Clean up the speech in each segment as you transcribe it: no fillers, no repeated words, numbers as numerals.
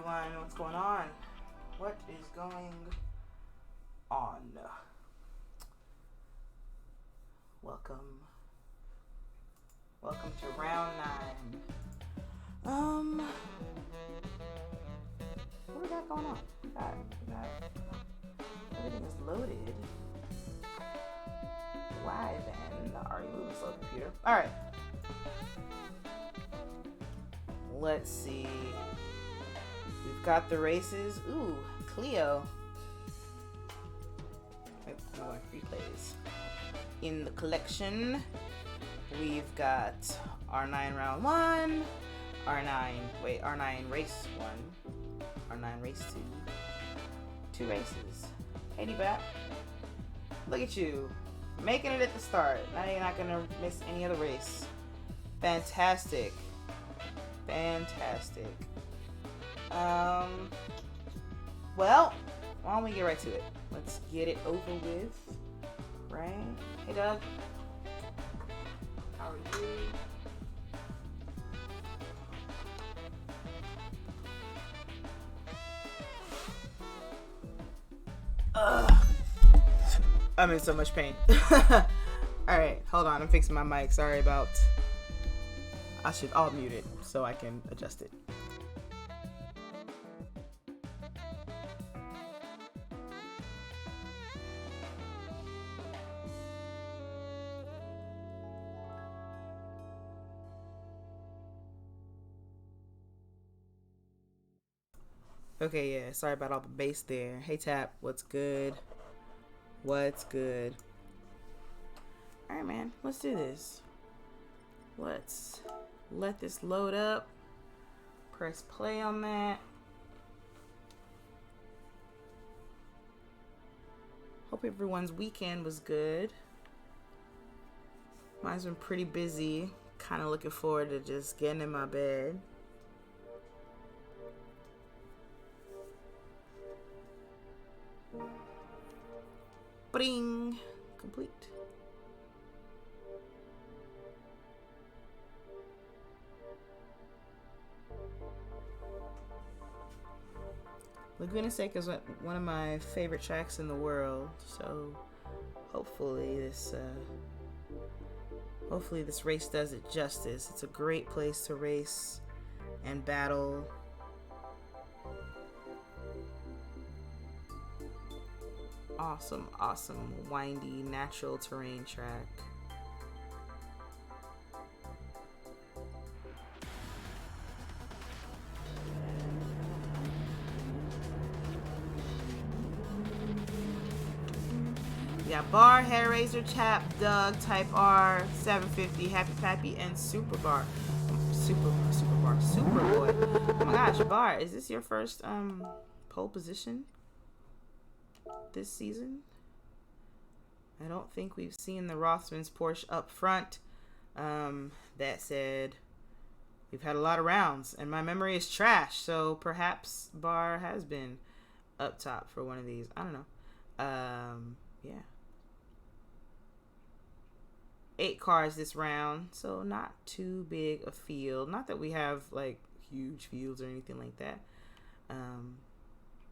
everyone. What's going on? What is going on? Welcome to round 9. What we got going on? We got everything is loaded. Why then are you moving slow, computer? Alright. Let's see. We've got the races. Ooh, Cleo. I want replays. In the collection, we've got R9 round 1, R9 race 1, R9 race 2. 2 races. Hey, D-Bat. Look at you. Making it at the start. Now you're not going to miss any other race. Fantastic. Fantastic. Well, why don't we get right to it? Let's get it over with. Right? Hey, Doug. How are you? I'm in so much pain. Alright, hold on. I'm fixing my mic. Sorry about... I'll mute it so I can adjust it. Okay, yeah, sorry about all the bass there. Hey, Tap, what's good? What's good? Alright, man, let's do this. Let's let this load up. Press play on that. Hope everyone's weekend was good. Mine's been pretty busy. Kind of looking forward to just getting in my bed. Bring complete. Laguna Seca is one of my favorite tracks in the world, so hopefully this race does it justice. It's a great place to race and battle. Awesome, windy, natural terrain track. We got Bar, Hair Razor, Chap, Doug, Type R, 750, Happy Pappy, and Super Boy. Oh my gosh, Bar, is this your first pole position this season? I don't think we've seen the Rothmans Porsche up front. That said, we've had a lot of rounds, and my memory is trash, so perhaps Bar has been up top for one of these. I don't know. Yeah. 8 cars this round, so not too big a field. Not that we have like huge fields or anything like that.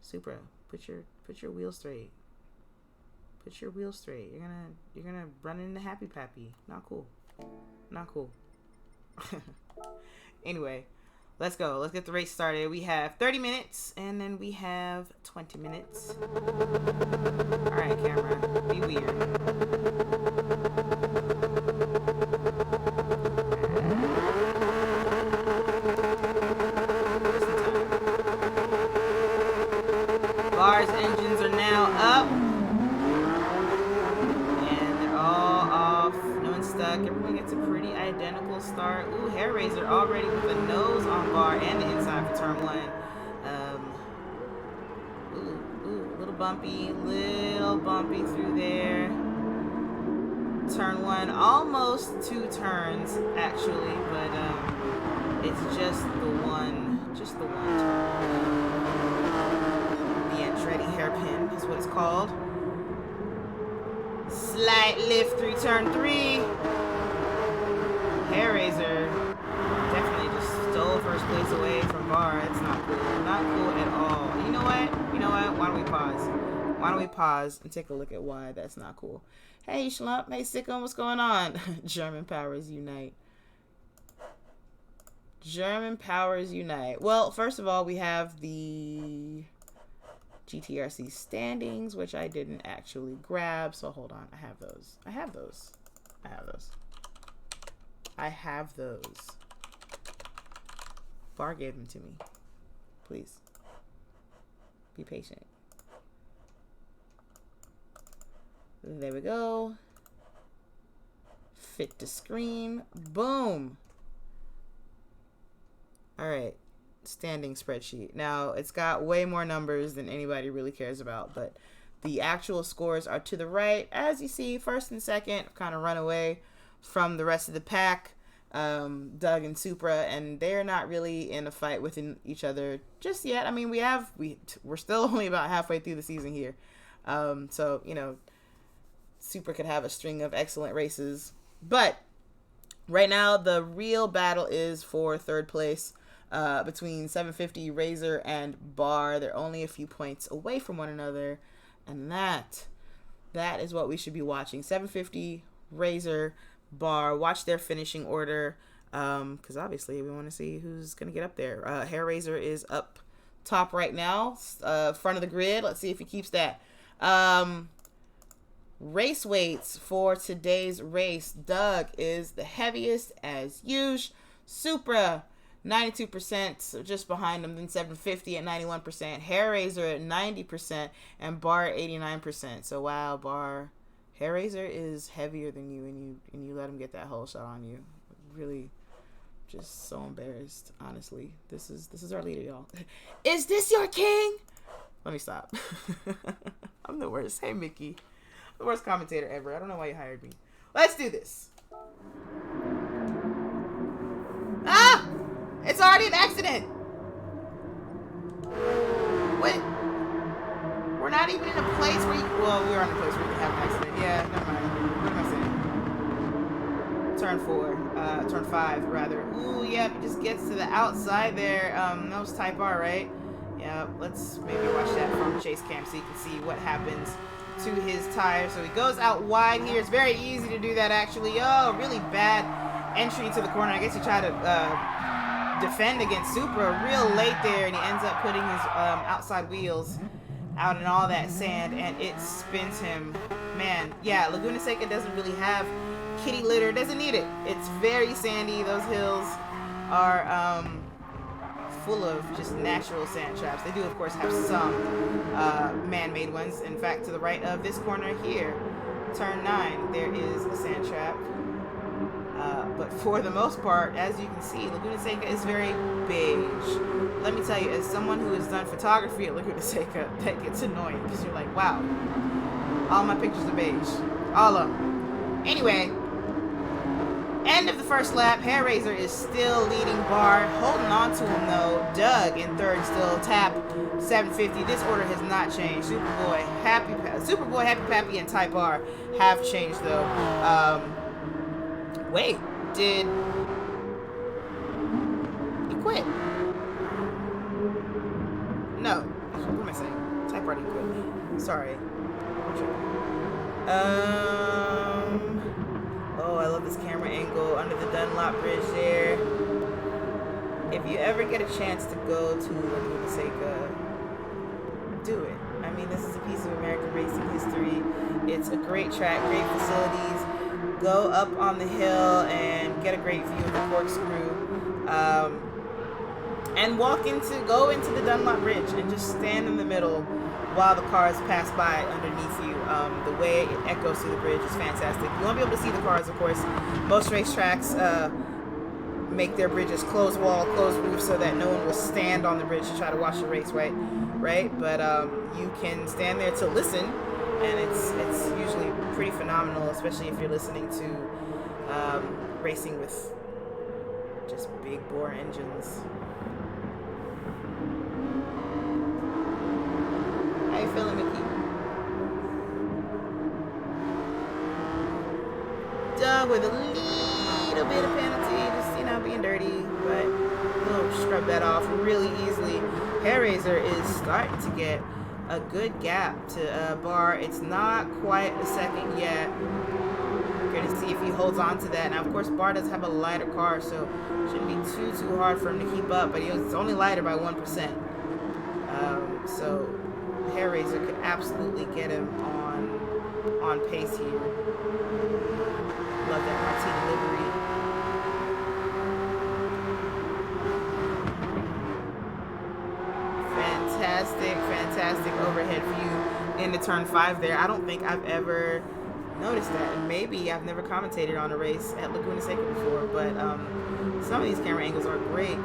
Supra, put your wheel straight. Put your wheel straight. You're gonna run into Happy Pappy. Not cool. Not cool. Anyway, let's go. Let's get the race started. We have 30 minutes, and then we have 20 minutes. All right, camera, be weird. Bar's engines are now up, and they're all off. No one's stuck. Everyone gets a pretty identical start. Ooh, Hair Razor already with a nose on Bar and the inside for turn 1. Little bumpy through there. Turn 1, almost 2 turns actually, but it's just the one turn. Andretti hairpin is what it's called. Slight lift through turn 3. Hair Razor definitely just stole for first place away from Bar. It's not cool. Not cool at all. You know what? You know what? Why don't we pause? Why don't we pause and take a look at why that's not cool? Hey, Schlump. Hey, Sicko. What's going on? German powers unite. German powers unite. Well, first of all, we have the GTRC standings, which I didn't actually grab. So hold on. I have those. I have those. I have those. I have those. Bar gave them to me. Please. Be patient. There we go. Fit to screen. Boom. All right. Standing spreadsheet. Now, it's got way more numbers than anybody really cares about, but the actual scores are to the right. As you see, first and second kind of run away from the rest of the pack. Doug and Supra, and they're not really in a fight within each other just yet. I mean, we're still only about halfway through the season here. So, you know, Supra could have a string of excellent races, but right now the real battle is for third place between 750 Razor and Bar. They're only a few points away from one another, and that is what we should be watching. 750 Razor, Bar. Watch their finishing order, because obviously we want to see who's gonna get up there. Hair Razor is up top right now, front of the grid. Let's see if he keeps that. Race weights for today's race. Doug is the heaviest as usual. Supra 92%, so just behind him. Then 750 at 91%. Hair Razor at 90%, and Bar 89%. So wow, Bar. Hair Razor is heavier than you, and you let him get that whole shot on you. Really, just so embarrassed. Honestly, this is our leader, y'all. Is this your king? Let me stop. I'm the worst. Hey, Mickey, the worst commentator ever. I don't know why you hired me. Let's do this. Ah! It's already an accident. What? We're not even in a place where well, we are in a place where we can have an accident. Yeah, never mind. What am I saying? Turn 5, rather. Ooh, yep, it just gets to the outside there. That was Type R, right? Yeah, let's maybe watch that from chase cam so you can see what happens to his tire. So he goes out wide here. It's very easy to do that, actually. Oh, really bad entry to the corner. I guess he tried to defend against Supra real late there, and he ends up putting his outside wheels out in all that sand, and it spins him. Man, yeah, Laguna Seca doesn't really have kitty litter. Doesn't need it. It's very sandy. Those hills are full of just natural sand traps. They do, of course, have some man-made ones. In fact, to the right of this corner here, turn 9, there is a sand trap. But for the most part, as you can see, Laguna Seca is very beige. Let me tell you, as someone who has done photography at Laguna Seca, that gets annoying because you're like, wow, all my pictures are beige. All of them. Anyway, end of the first lap. Hair Razor is still leading Bar. Holding on to him, though. Doug in third still. Tap 750. This order has not changed. Superboy, Happy Pappy, and Type R have changed, though. Wait, did he quit? No. What am I saying? Type R didn't quit. Sorry. Oh, I love this camera angle under the Dunlop Bridge there. If you ever get a chance to go to Laguna Seca, do it. I mean, this is a piece of American racing history. It's a great track, great facilities. Go up on the hill and get a great view of the corkscrew, and go into the Dunlop Bridge and just stand in the middle while the cars pass by underneath you. The way it echoes through the bridge is fantastic. You won't be able to see the cars, of course. Most racetracks make their bridges closed wall, closed roof, so that no one will stand on the bridge to try to watch the race, right? But you can stand there to listen, and it's usually pretty phenomenal, especially if you're listening to racing with just big bore engines. How you feeling, Mickey? Doug with a little bit of penalty, just being dirty, but He'll scrub that off really easily. Hairraiser is starting to get a good gap to Bar. It's not quite a second yet. We're going to see if he holds on to that. Now, of course, Bar does have a lighter car, so it shouldn't be too hard for him to keep up, but it's only lighter by 1%. So Hairraiser could absolutely get him on pace here. Love that Martini livery. Fantastic overhead view into turn 5 there. I don't think I've ever noticed that. And maybe I've never commentated on a race at Laguna Seca before, but some of these camera angles are great.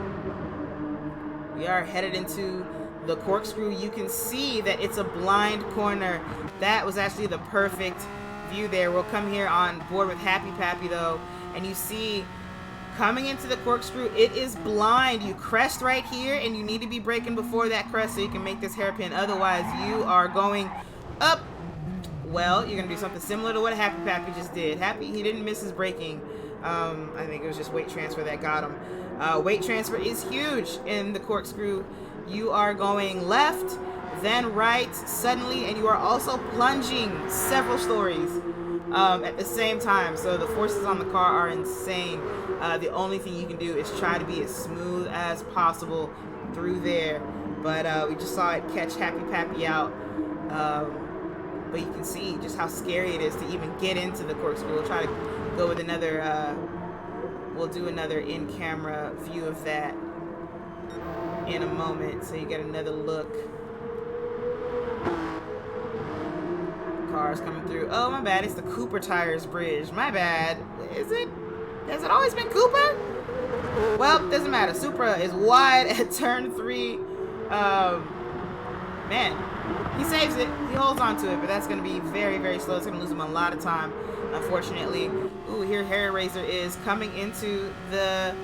We are headed into the corkscrew. You can see that it's a blind corner. That was actually the perfect view there. We'll come here on board with Happy Pappy though, and you see coming into the corkscrew, it is blind. You crest right here, and you need to be braking before that crest so you can make this hairpin. Otherwise, you are going up. Well, you're going to do something similar to what Happy Pappy just did. Happy, he didn't miss his braking. I think it was just weight transfer that got him. Weight transfer is huge in the corkscrew. You are going left, then right, suddenly, and you are also plunging several stories at the same time. So the forces on the car are insane. The only thing you can do is try to be as smooth as possible through there. But we just saw it catch Happy Pappy out. But you can see just how scary it is to even get into the corkscrew. We'll try to go with another, we'll do another in-camera view of that in a moment. So you get another look. Cars coming through. Oh, my bad. It's the Cooper Tires Bridge. My bad. Is it? Has it always been Cooper? Well, doesn't matter. Supra is wide at turn 3. Man, he saves it. He holds on to it, but that's going to be very slow. It's going to lose him a lot of time, unfortunately. Ooh, here Hairraiser is coming into the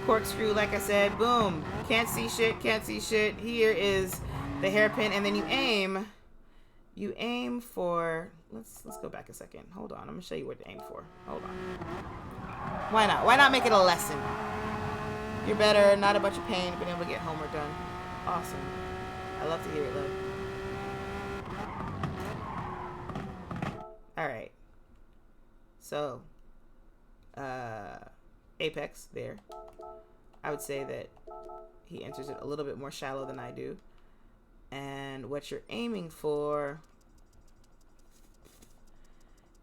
corkscrew. Like I said, boom. Can't see shit. Here is the hairpin, and then you aim. You aim for, let's go back a second. Hold on, I'm gonna show you what to aim for. Hold on. Why not? Why not make it a lesson? You're better, not a bunch of pain, being able to get homework done. Awesome. I love to hear it, love. Alright. So, apex there. I would say that he enters it a little bit more shallow than I do. And what you're aiming for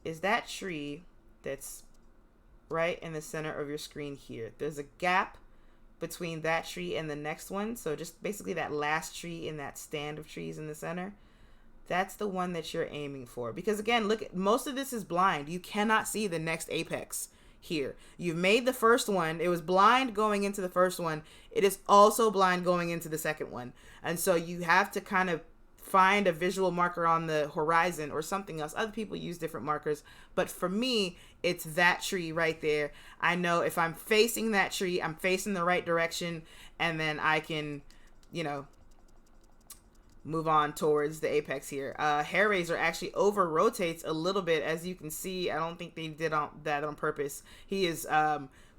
is that tree that's right in the center of your screen here. There's a gap between that tree and the next one. So just basically that last tree in that stand of trees in the center. That's the one that you're aiming for. Because again, look, most of this is blind. You cannot see the next apex here. You've made the first one. It was blind going into the first one. It is also blind going into the second one. And so you have to kind of find a visual marker on the horizon or something else. Other people use different markers, but for me, it's that tree right there. I know if I'm facing that tree, I'm facing the right direction, and then I can, you know, move on towards the apex here. Hairraiser actually over rotates a little bit, as you can see. I don't think they did that on purpose. He is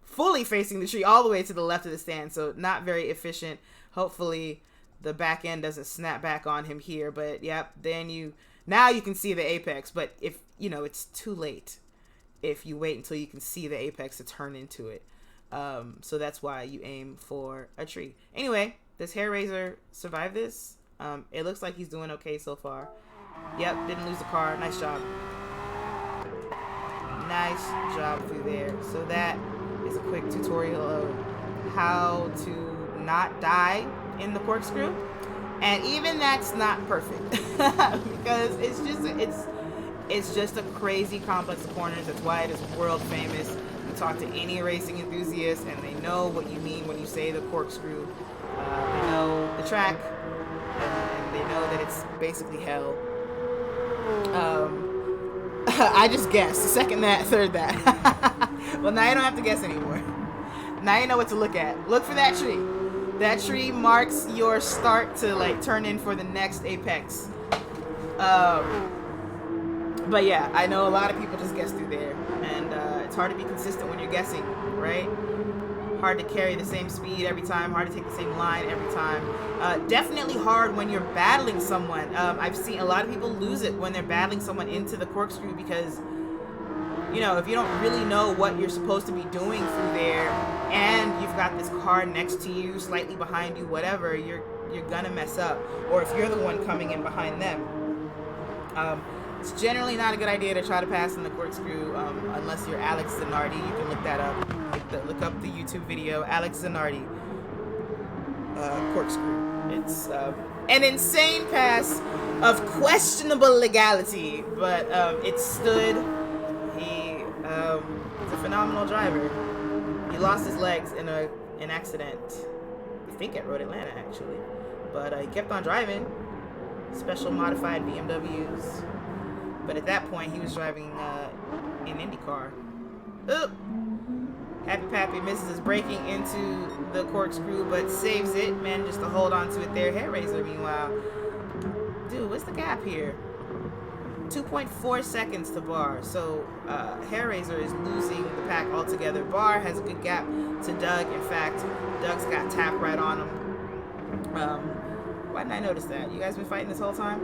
fully facing the tree all the way to the left of the stand, so not very efficient. Hopefully the back end doesn't snap back on him here, but yep, then now you can see the apex. But if you know, it's too late if you wait until you can see the apex to turn into it. So that's why you aim for a tree. Anyway, does Hairraiser survive this? It looks like he's doing okay so far. Yep, didn't lose the car. Nice job. Nice job through there. So that is a quick tutorial of how to not die in the corkscrew. And even that's not perfect because it's just a crazy complex of corners. That's why it is world famous. You talk to any racing enthusiast and they know what you mean when you say the corkscrew. They know the track. And they know that it's basically hell. I just guessed. Second that, third that. Well, now you don't have to guess anymore. Now you know what to look at. Look for that tree. That tree marks your start to like turn in for the next apex. But yeah, I know a lot of people just guess through there, and it's hard to be consistent when you're guessing, right? hard to carry the same speed every time, hard to take the same line every time. Definitely hard when you're battling someone. I've seen a lot of people lose it when they're battling someone into the corkscrew because, you know, if you don't really know what you're supposed to be doing through there and you've got this car next to you, slightly behind you, whatever, you're gonna mess up. Or if you're the one coming in behind them. It's generally not a good idea to try to pass in the corkscrew unless you're Alex Zanardi. You can look that up. Look up the YouTube video, Alex Zanardi corkscrew. It's an insane pass of questionable legality, but it stood. He's a phenomenal driver. He lost his legs in an accident, I think at Road Atlanta actually, but he kept on driving special modified BMWs. But at that point, he was driving an IndyCar. Oop! Happy Pappy misses his braking into the corkscrew, but saves it. Manages to hold on to it there. Hair Razor, meanwhile. Dude, what's the gap here? 2.4 seconds to Bar. So, Hair Razor is losing the pack altogether. Bar has a good gap to Doug. In fact, Doug's got tap right on him. Why didn't I notice that? You guys been fighting this whole time?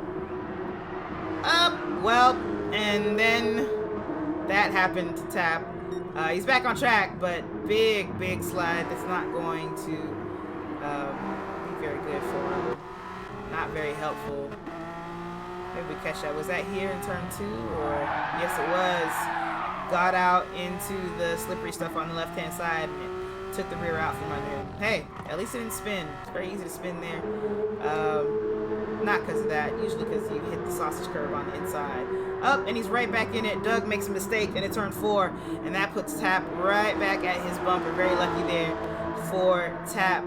Well, and then that happened to Tap. He's back on track, but big slide that's not going to be very good for him. Not very helpful. Maybe we catch that. Was that here in turn 2? Or yes, it was. Got out into the slippery stuff on the left-hand side and it took the rear out from under him. Hey, at least it didn't spin. It's very easy to spin there. Not because of that, usually because you hit the sausage curve on the inside. Up, and he's right back in it. Doug makes a mistake, and it turned 4, and that puts Tap right back at his bumper. Very lucky there for Tap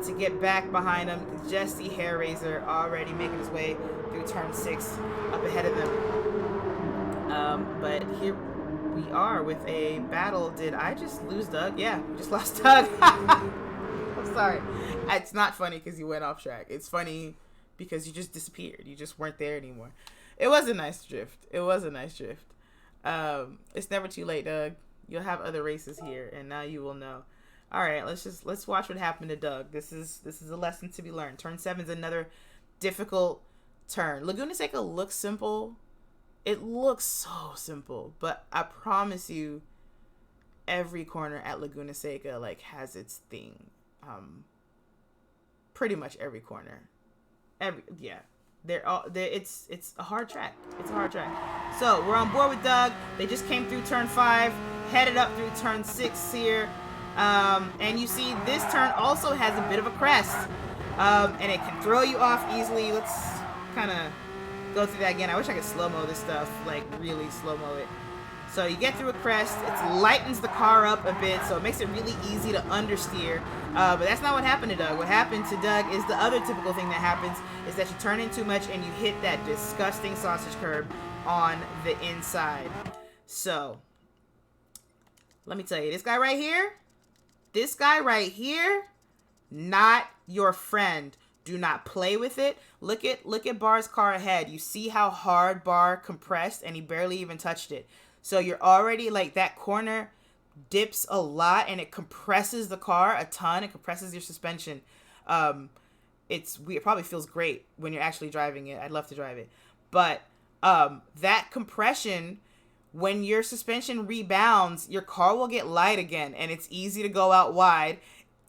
to get back behind him. Jesse Hair Razor already making his way through turn 6 up ahead of them. But here we are with a battle. Did I just lose Doug? Yeah, we just lost Doug. I'm sorry. It's not funny because you went off track. It's funny because you just disappeared. You just weren't there anymore. It was a nice drift. It was a nice drift. It's never too late, Doug. You'll have other races here, and now you will know. All right, let's watch what happened to Doug. This is a lesson to be learned. Turn 7 is another difficult turn. Laguna Seca looks simple. It looks so simple, but I promise you, every corner at Laguna Seca has its thing. Pretty much every corner. It's a hard track. It's a hard track. So we're on board with Doug. They just came through turn 5, headed up through turn 6 here. And you see this turn also has a bit of a crest. And it can throw you off easily. Let's kind of go through that again. I wish I could slow-mo this stuff, really slow-mo it. So you get through a crest, it lightens the car up a bit, so it makes it really easy to understeer. But that's not what happened to Doug. What happened to Doug is the other typical thing that happens is that you turn in too much and you hit that disgusting sausage curb on the inside. So, let me tell you, this guy right here, not your friend. Do not play with it. Look at Bar's car ahead. You see how hard Bar compressed and he barely even touched it. So you're already that corner dips a lot and it compresses the car a ton. It compresses your suspension. It probably feels great when you're actually driving it. I'd love to drive it. But that compression, when your suspension rebounds, your car will get light again and it's easy to go out wide.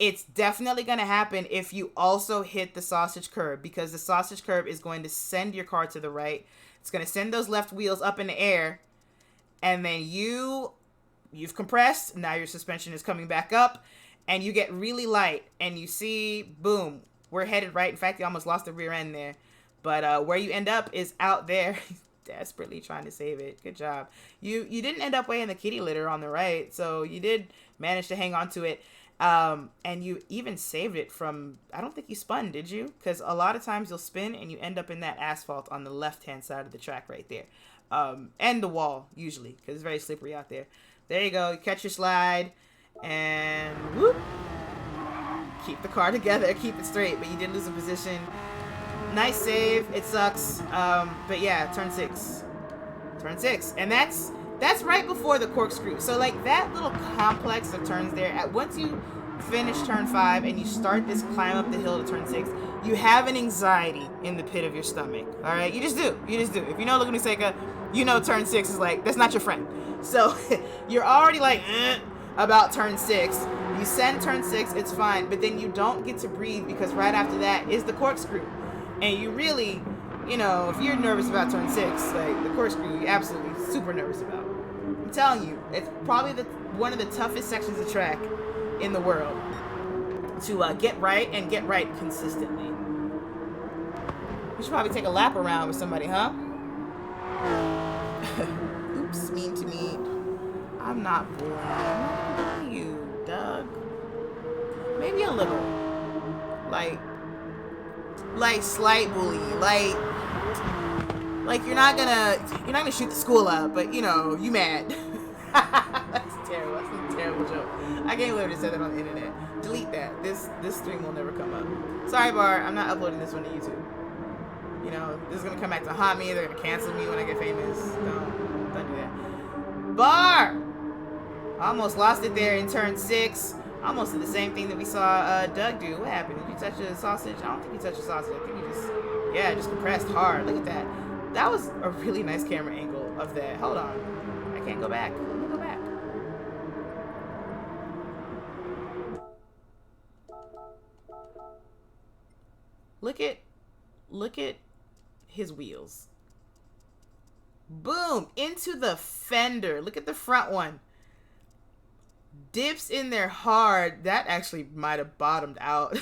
It's definitely going to happen if you also hit the sausage curb, because the sausage curb is going to send your car to the right. It's going to send those left wheels up in the air. And then you've compressed. Now your suspension is coming back up. And you get really light. And you see, boom, we're headed right. In fact, you almost lost the rear end there. But where you end up is out there. Desperately trying to save it. Good job. You didn't end up way in the kitty litter on the right. So you did manage to hang on to it. And you even saved it from, I don't think you spun, did you? Because a lot of times you'll spin and you end up in that asphalt on the left-hand side of the track right there. And the wall, usually, because it's very slippery out there. There you go. You catch your slide, and whoop. Keep the car together. Keep it straight, but you did lose a position. Nice save. It sucks. But yeah, turn 6. Turn 6. And that's That's right before the corkscrew. So like that little complex of turns there, once you finish turn 5 and you start this climb up the hill to turn 6, you have an anxiety in the pit of your stomach. All right, you just do. If you know Laguna Seca, you know turn 6 is like, that's not your friend. So you're already like about turn 6. You send turn 6, it's fine, but then you don't get to breathe because right after that is the corkscrew, and you really, you know, if you're nervous about turn 6, like the corkscrew, you're absolutely super nervous about. I'm telling you, it's probably one of the toughest sections of track in the world to get right and get right consistently. We should probably take a lap around with somebody, huh? Oops, mean to me. I'm not bored. I'm not bullying you, Doug. Maybe a little. Like slight bully. Like you're not gonna shoot the school up, but you know, you mad. That's terrible. That's a terrible joke. I can't believe I said that on the internet. Delete that. This stream will never come up. Sorry, Bar. I'm not uploading this one to YouTube. You know, this is gonna come back to haunt me. They're gonna cancel me when I get famous. Don't do that. Bar! Almost lost it there in turn 6. Almost did the same thing that we saw Doug do. What happened? Did you touch a sausage? I don't think you touched a sausage. I think you just compressed hard. Look at that. That was a really nice camera angle of that. Hold on. I can't go back. Let me go back. Look at his wheels. Boom! Into the fender. Look at the front one. Dips in there hard. That actually might have bottomed out.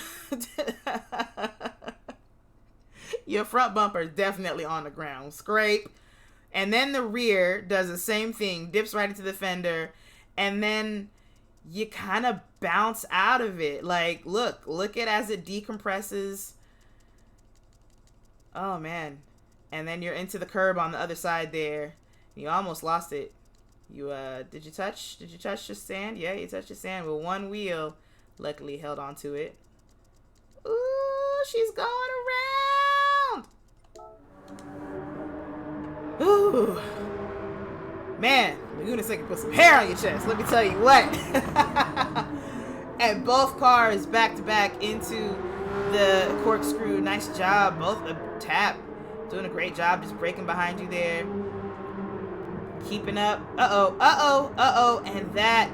Your front bumper is definitely on the ground. Scrape. And then the rear does the same thing. Dips right into the fender. And then you kind of bounce out of it. Like, look at as it decompresses. Oh, man. And then you're into the curb on the other side there. You almost lost it. You, did you touch your sand? Yeah, you touched your sand with one wheel. Luckily held on to it. Ooh, she's going around. Ooh. Man, Laguna Seca put some hair on your chest. Let me tell you what. And both cars back to back into the corkscrew. Nice job. Both tap. Doing a great job just braking behind you there. Keeping up. Uh-oh. And that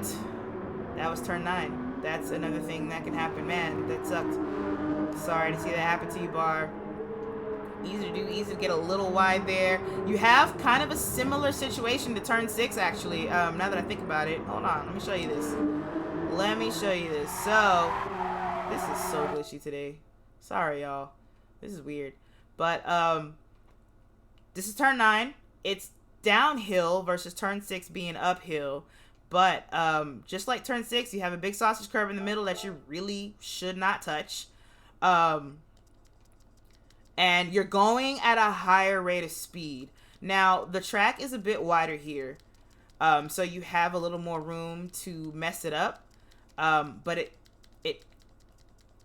was turn 9. That's another thing that can happen. Man, that sucked. Sorry to see that happen to you, Bar. Easy to do, easy to get a little wide there. You have kind of a similar situation to turn 6, actually. Now that I think about it. Hold on, let me show you this. So, this is so glitchy today. Sorry, y'all. This is weird. But, this is turn 9. It's downhill versus turn 6 being uphill. But, just like turn 6, you have a big sausage curve in the middle that you really should not touch. And you're going at a higher rate of speed. Now, the track is a bit wider here. So you have a little more room to mess it up. But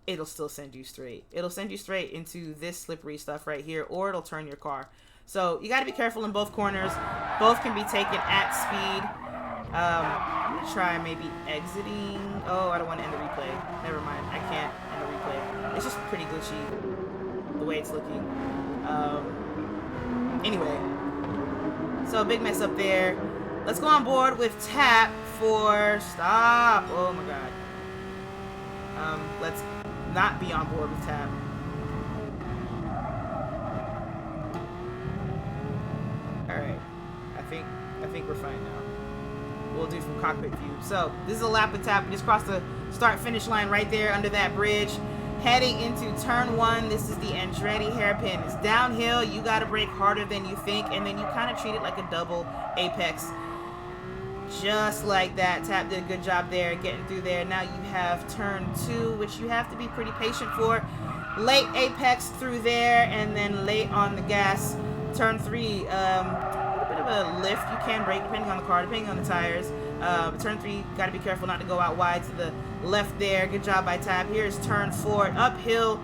it'll still send you straight. It'll send you straight into this slippery stuff right here, or it'll turn your car. So you got to be careful in both corners. Both can be taken at speed. I'm going to try maybe exiting. Oh, I don't want to end the replay. Never mind. I can't end the replay. It's just pretty glitchy the way it's looking. Anyway, so a big mess up there. Let's go on board with Tap for stop. Oh my god. Let's not be on board with Tap. Alright. I think we're fine now. We'll do from cockpit view. So this is a lap of Tap. We just crossed the start finish line right there under that bridge. Heading into turn 1, this is the Andretti hairpin. It's downhill, you gotta brake harder than you think, and then you kind of treat it like a double apex. Just like that. Tap did a good job there, getting through there. Now you have turn 2, which you have to be pretty patient for. Late apex through there, and then late on the gas. Turn 3, a bit of a lift. You can brake depending on the car, depending on the tires. Turn 3, gotta be careful not to go out wide to the left there. Good job by Tap. Here's turn 4, uphill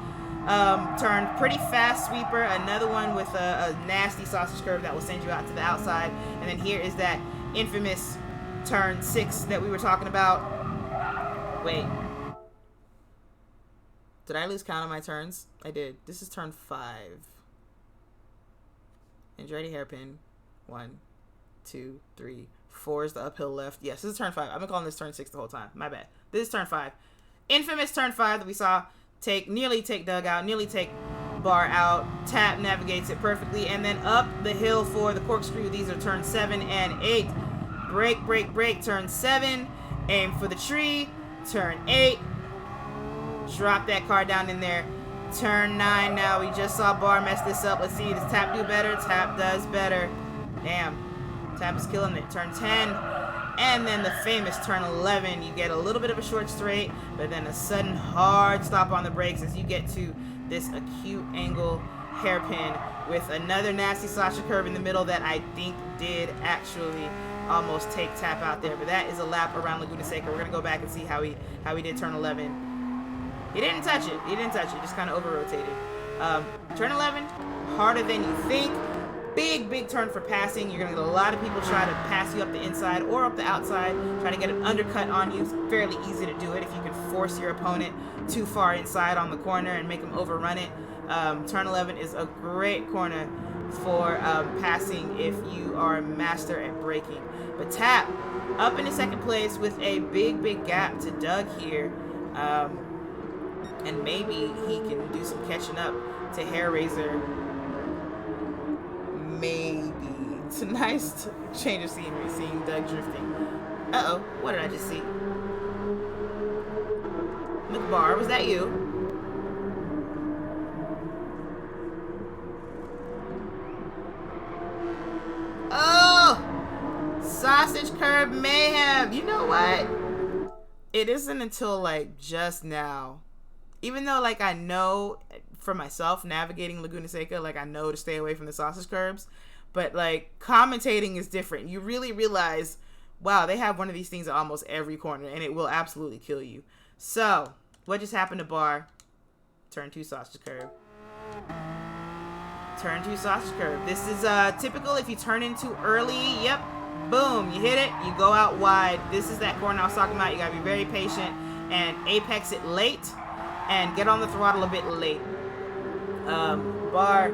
Turned pretty fast sweeper. Another one with a nasty sausage curve that will send you out to the outside. And then here is that infamous turn 6 that we were talking about. Wait. Did I lose count on my turns? I did. This is turn 5. Andretti hairpin. 1, 2, 3, 4 is the uphill left. Yes, this is turn 5. I've been calling this turn 6 the whole time. My bad. This is turn 5. Infamous turn 5 that we saw nearly take Doug out, nearly take Bar out. Tap navigates it perfectly, and then up the hill for the corkscrew. These are turn 7 and 8. Brake, brake, brake. Turn 7. Aim for the tree. Turn 8. Drop that car down in there. Turn 9 now. We just saw Bar mess this up. Let's see. Does Tap do better? Tap does better. Damn. Tap is killing it. Turn 10. And then the famous turn 11. You get a little bit of a short straight, but then a sudden hard stop on the brakes as you get to this acute angle hairpin with another nasty sausage curve in the middle that I think did actually almost take Tap out there. But that is a lap around Laguna Seca. We're going to go back and see how he did turn 11. He didn't touch it. He didn't touch it. Just kind of over-rotated. Turn 11, harder than you think. Big turn for passing. You're going to get a lot of people try to pass you up the inside or up the outside, try to get an undercut on you. It's fairly easy to do it if you can force your opponent too far inside on the corner and make them overrun it. Turn 11 is a great corner for passing if you are a master at braking. But Tap up in the second place with a big gap to Doug here. And maybe he can do some catching up to Hair Razor. Maybe. It's a nice change of scenery seeing Doug drifting. Uh-oh. What did I just see? McBar, was that you? Oh! Sausage curb mayhem. You know what? It isn't until, like, just now. Even though, like, I know for myself navigating Laguna Seca, like, I know to stay away from the sausage curbs, but, like, commentating is different. You really realize, wow, they have one of these things at almost every corner, and it will absolutely kill you. So, what just happened to Bar? Turn 2 sausage curb. Turn 2 sausage curb. This is typical if you turn in too early. Yep. Boom. You hit it. You go out wide. This is that corner I was talking about. You got to be very patient and apex it late. And get on the throttle a bit late. Bar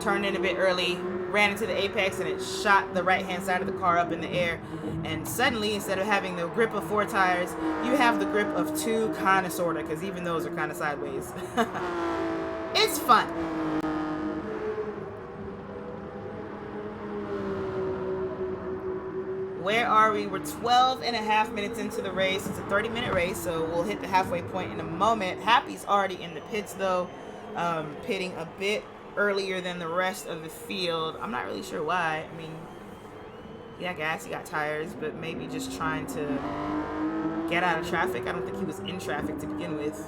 turned in a bit early, ran into the apex, and it shot the right-hand side of the car up in the air. And suddenly, instead of having the grip of 4 tires, you have the grip of 2, kind of, sort of, because even those are kind of sideways. It's fun. Where are we? We're 12 and a half minutes into the race. It's a 30-minute race, so we'll hit the halfway point in a moment. Happy's already in the pits, though, pitting a bit earlier than the rest of the field. I'm not really sure why. I mean, he got gas, he got tires, but maybe just trying to get out of traffic. I don't think he was in traffic to begin with,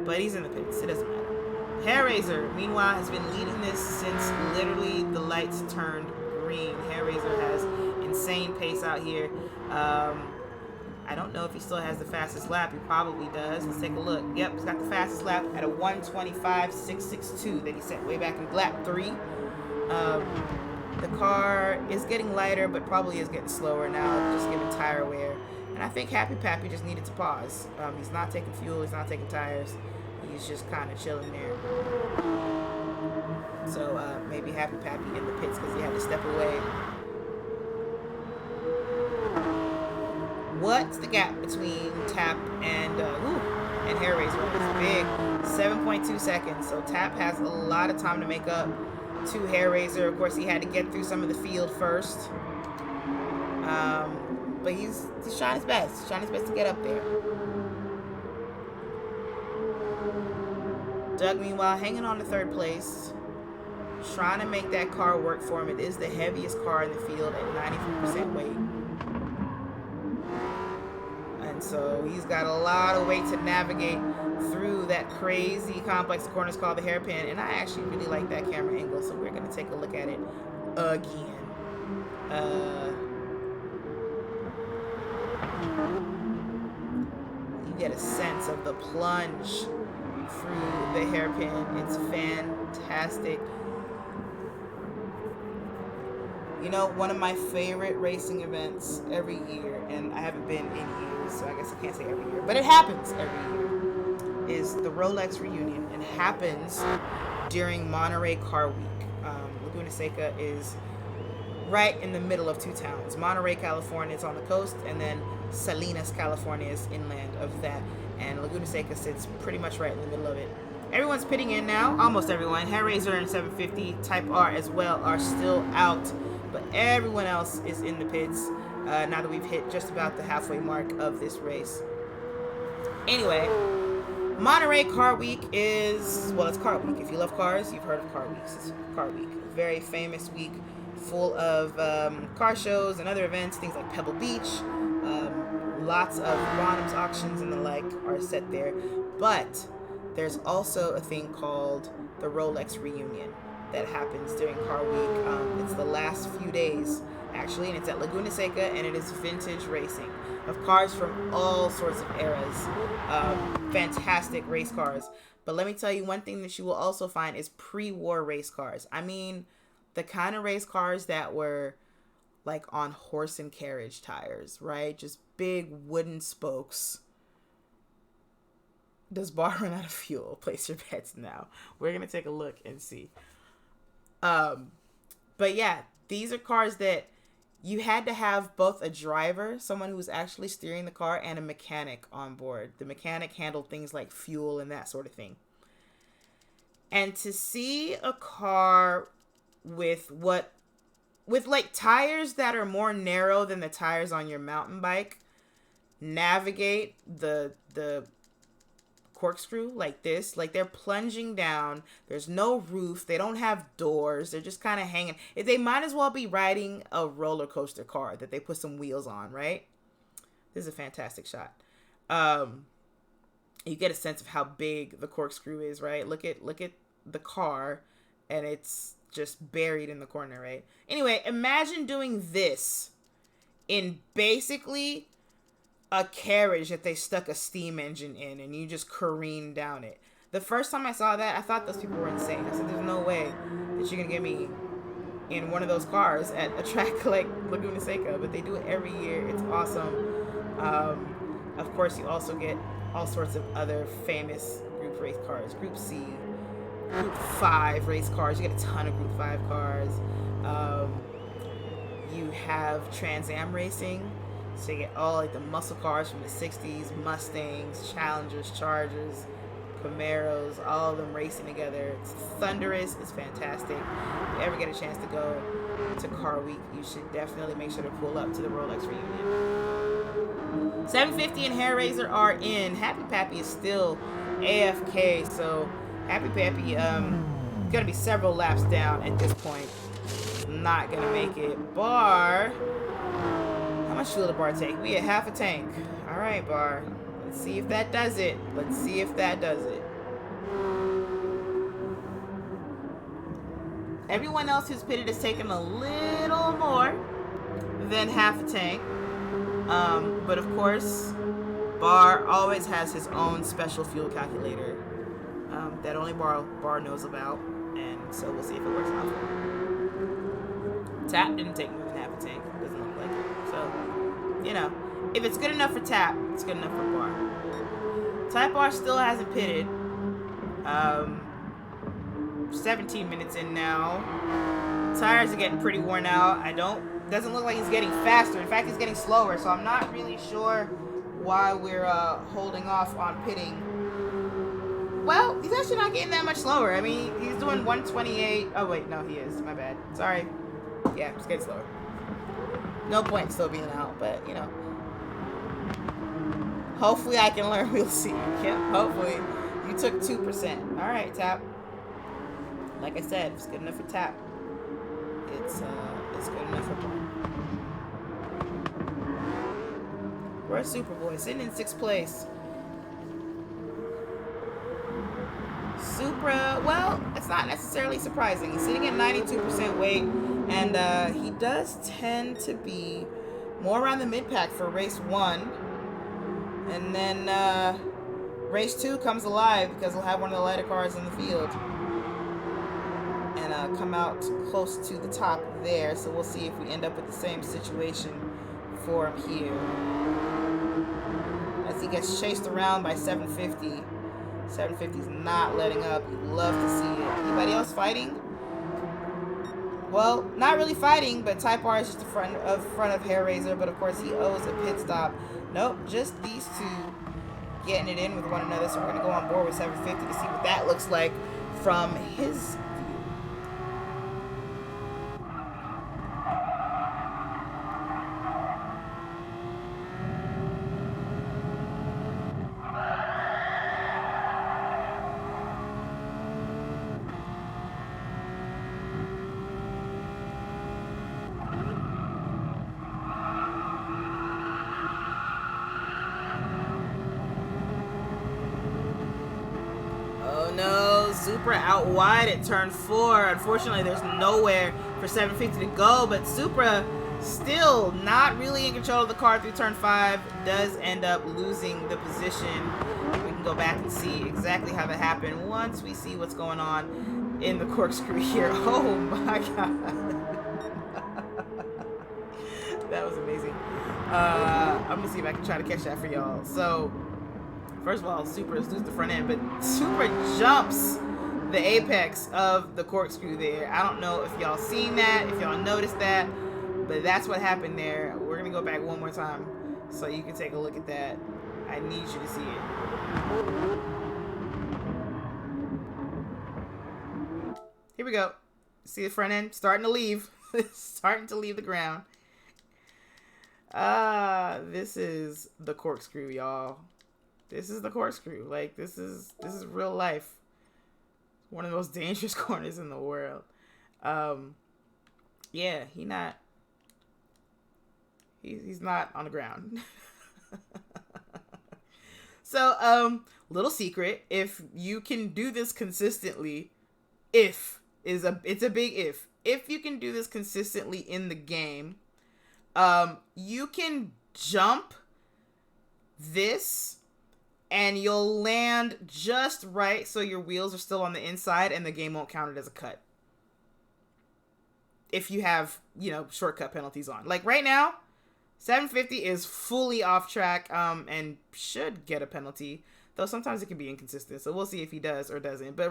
but he's in the pits. It doesn't matter. Hair Razor, meanwhile, has been leading this since literally the lights turned green. Hair Razor has insane pace out here. I don't know if he still has the fastest lap. He probably does. Let's take a look. Yep, he's got the fastest lap at a 1:25.662 that he set way back in lap 3. The car is getting lighter, but probably is getting slower now, just given tire wear. And I think Happy Pappy just needed to pause. He's not taking fuel. He's not taking tires. He's just kind of chilling there. So maybe Happy Pappy in the pits because he had to step away. What's the gap between Tap and Hair Razor? It's big, 7.2 seconds. So Tap has a lot of time to make up to Hair Razor. Of course, he had to get through some of the field first, but he's trying his best. He's trying his best to get up there. Doug, meanwhile, hanging on to 3rd place, trying to make that car work for him. It is the heaviest car in the field at 93% weight. So he's got a lot of weight to navigate through that crazy complex of corners called the hairpin. And I actually really like that camera angle, so we're going to take a look at it again. You get a sense of the plunge through the hairpin. It's fantastic. You know, one of my favorite racing events every year, and I haven't been in years, so I guess I can't say every year, but it happens every year, is the Rolex reunion. It happens during Monterey Car Week. Laguna Seca is right in the middle of two towns. Monterey, California is on the coast, and then Salinas, California is inland of that. And Laguna Seca sits pretty much right in the middle of it. Everyone's pitting in now. Almost everyone. Hairraiser and 750 Type R as well are still out. But everyone else is in the pits now that we've hit just about the halfway mark of this race. Anyway, Monterey Car Week is, well, it's Car Week. If you love cars, you've heard of Car Weeks. It's Car Week. Very famous week full of car shows and other events, things like Pebble Beach. Lots of Bonhams auctions and the like are set there. But there's also a thing called the Rolex Reunion that happens during Car Week. It's the last few days, actually, and it's at Laguna Seca, and it is vintage racing of cars from all sorts of eras. Fantastic race cars. But let me tell you, one thing that you will also find is pre-war race cars. I mean, the kind of race cars that were like on horse and carriage tires, right? Just big wooden spokes. Does Bar run out of fuel? Place your bets now. We're going to take a look and see. But yeah, these are cars that you had to have both a driver, someone who was actually steering the car, and a mechanic on board. The mechanic handled things like fuel and that sort of thing. And to see a car with like tires that are more narrow than the tires on your mountain bike navigate the corkscrew like this, like they're plunging down, there's no roof, they don't have doors, they're just kind of hanging. They might as well be riding a roller coaster car that they put some wheels on, right? This is a fantastic shot. You get a sense of how big the corkscrew is, right? Look at the car, and it's just buried in the corner, right? Anyway, imagine doing this in basically a carriage that they stuck a steam engine in, and you just careen down it. The first time I saw that, I thought those people were insane. I said, there's no way that you're gonna get me in one of those cars at a track like Laguna Seca, but they do it every year. It's awesome. Of course, you also get all sorts of other famous group race cars. Group C, Group 5 race cars. You get a ton of Group 5 cars. You have Trans Am racing. So you get all like the muscle cars from the 60s, Mustangs, Challengers, Chargers, Camaros, all of them racing together. It's thunderous. It's fantastic. If you ever get a chance to go to Car Week, you should definitely make sure to pull up to the Rolex Reunion. 750 and Hairraiser are in. Happy Pappy is still AFK, so Happy Pappy gonna be several laps down at this point. Not gonna make it. Bar, how much fuel did Bar take? We had half a tank. All right, Bar. Let's see if that does it. Let's see if that does it. Everyone else who's pitted has taken a little more than half a tank. But of course, Bar always has his own special fuel calculator that only Bar knows about. And so we'll see if it works out for him. Tap didn't take more than half a tank. Doesn't look like it. So, you know, if it's good enough for Tap, it's good enough for Bar. Type R still hasn't pitted. 17 minutes in now. Tires are getting pretty worn out. Doesn't look like he's getting faster. In fact, he's getting slower. So I'm not really sure why we're holding off on pitting. Well, he's actually not getting that much slower. I mean, he's doing 128. Oh, wait, no, he is. My bad. Sorry. Yeah, he's getting slower. No point still being out, but, you know. Hopefully I can learn. We'll see. Yeah, hopefully. You took 2%. All right, Tap. Like I said, it's good enough for Tap. It's good enough for Bar. We're Superboy, sitting in 6th place. Supra, well, it's not necessarily surprising. He's sitting at 92% weight, and he does tend to be more around the mid-pack for race 1. And then Race 2 comes alive because we'll have one of the lighter cars in the field. And come out close to the top there. So we'll see if we end up with the same situation for him here. As he gets chased around by 750. 750's not letting up. You'd love to see it. Anybody else fighting? Well, not really fighting, but Type R is just in front of Hellraiser, but of course he owes a pit stop. Nope, just these two getting it in with one another, so we're going to go on board with 750 to see what that looks like from his view. Supra out wide at turn 4. Unfortunately, there's nowhere for 750 to go, but Supra still not really in control of the car through turn 5. Does end up losing the position. We can go back and see exactly how that happened once we see what's going on in the corkscrew here. Oh my god. That was amazing. I'm gonna see if I can try to catch that for y'all. So, first of all, Supra loses the front end, but Supra jumps the apex of the corkscrew there. I don't know if y'all seen that, if y'all noticed that, but that's what happened there. We're gonna go back one more time so you can take a look at that. I need you to see it. Here we go. See the front end starting to leave. Starting to leave the ground. This is the corkscrew, y'all. This is the corkscrew. Like, this is real life. One of the most dangerous corners in the world. Yeah, he's not on the ground. So, little secret, if you can do this consistently, it's a big if. If you can do this consistently in the game, you can jump this and you'll land just right so your wheels are still on the inside and the game won't count it as a cut. If you have, shortcut penalties on. Like right now, 750 is fully off track and should get a penalty. Though sometimes it can be inconsistent. So we'll see if he does or doesn't. But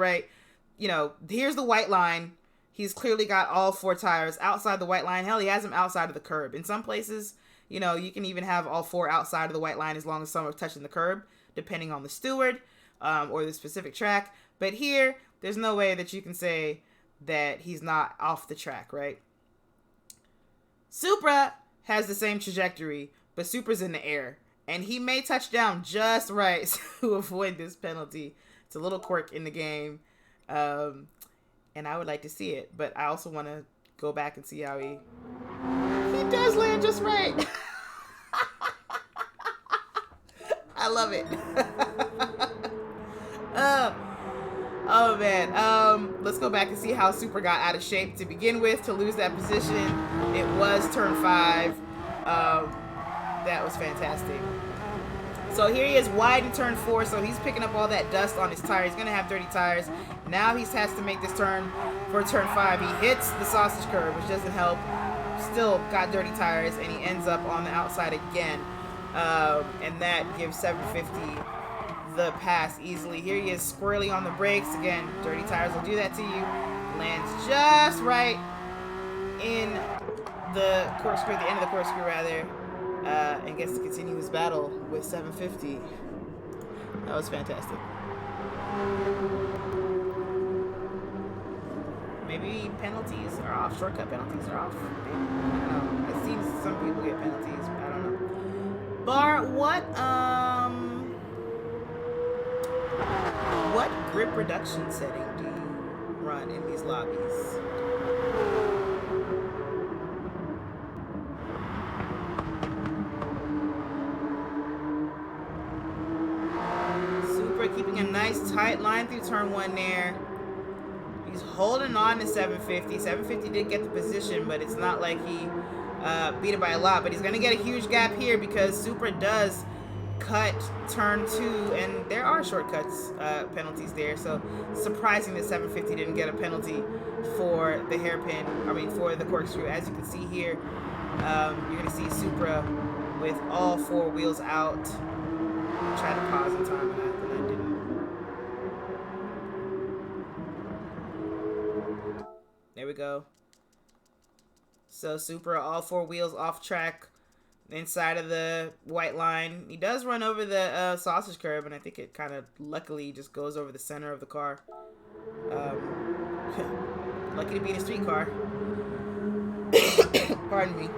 here's the white line. He's clearly got all 4 tires outside the white line. Hell, he has them outside of the curb. In some places, you can even have all 4 outside of the white line as long as some are touching the curb, depending on the steward or the specific track. But here, there's no way that you can say that he's not off the track, right? Supra has the same trajectory, but Supra's in the air. And he may touch down just right to avoid this penalty. It's a little quirk in the game. And I would like to see it. But I also want to go back and see how he does land just right. I love it. Oh man. Let's go back and see how Supra got out of shape to begin with to lose that position. It was turn 5. That was fantastic. So here he is wide in turn 4, so he's picking up all that dust on his tire. He's going to have dirty tires. Now he has to make this turn for turn 5. He hits the sausage curb, which doesn't help. Still got dirty tires, and he ends up on the outside again. And that gives 750 the pass easily. Here he is squarely on the brakes. Again, dirty tires will do that to you. Lands just right in the corkscrew, the end of the corkscrew rather. And gets to continue his battle with 750. That was fantastic. Maybe penalties are off. Shortcut penalties are off. I don't know. I've seen some people get penalties, but I don't know. Bar, what grip reduction setting do you run in these lobbies? Keeping a nice tight line through turn 1 there. He's holding on to 750. 750 did get the position, but it's not like he beat it by a lot. But he's going to get a huge gap here because Supra does cut turn 2, and there are shortcuts penalties there, so surprising that 750 didn't get a penalty for the hairpin, for the corkscrew. As you can see here, you're going to see Supra with all 4 wheels out. Try to pause in time, and I didn't. There we go. So Supra, all 4 wheels off track inside of the white line. He does run over the sausage curb, and I think it kind of luckily just goes over the center of the car. Lucky to be in a street car. Pardon me.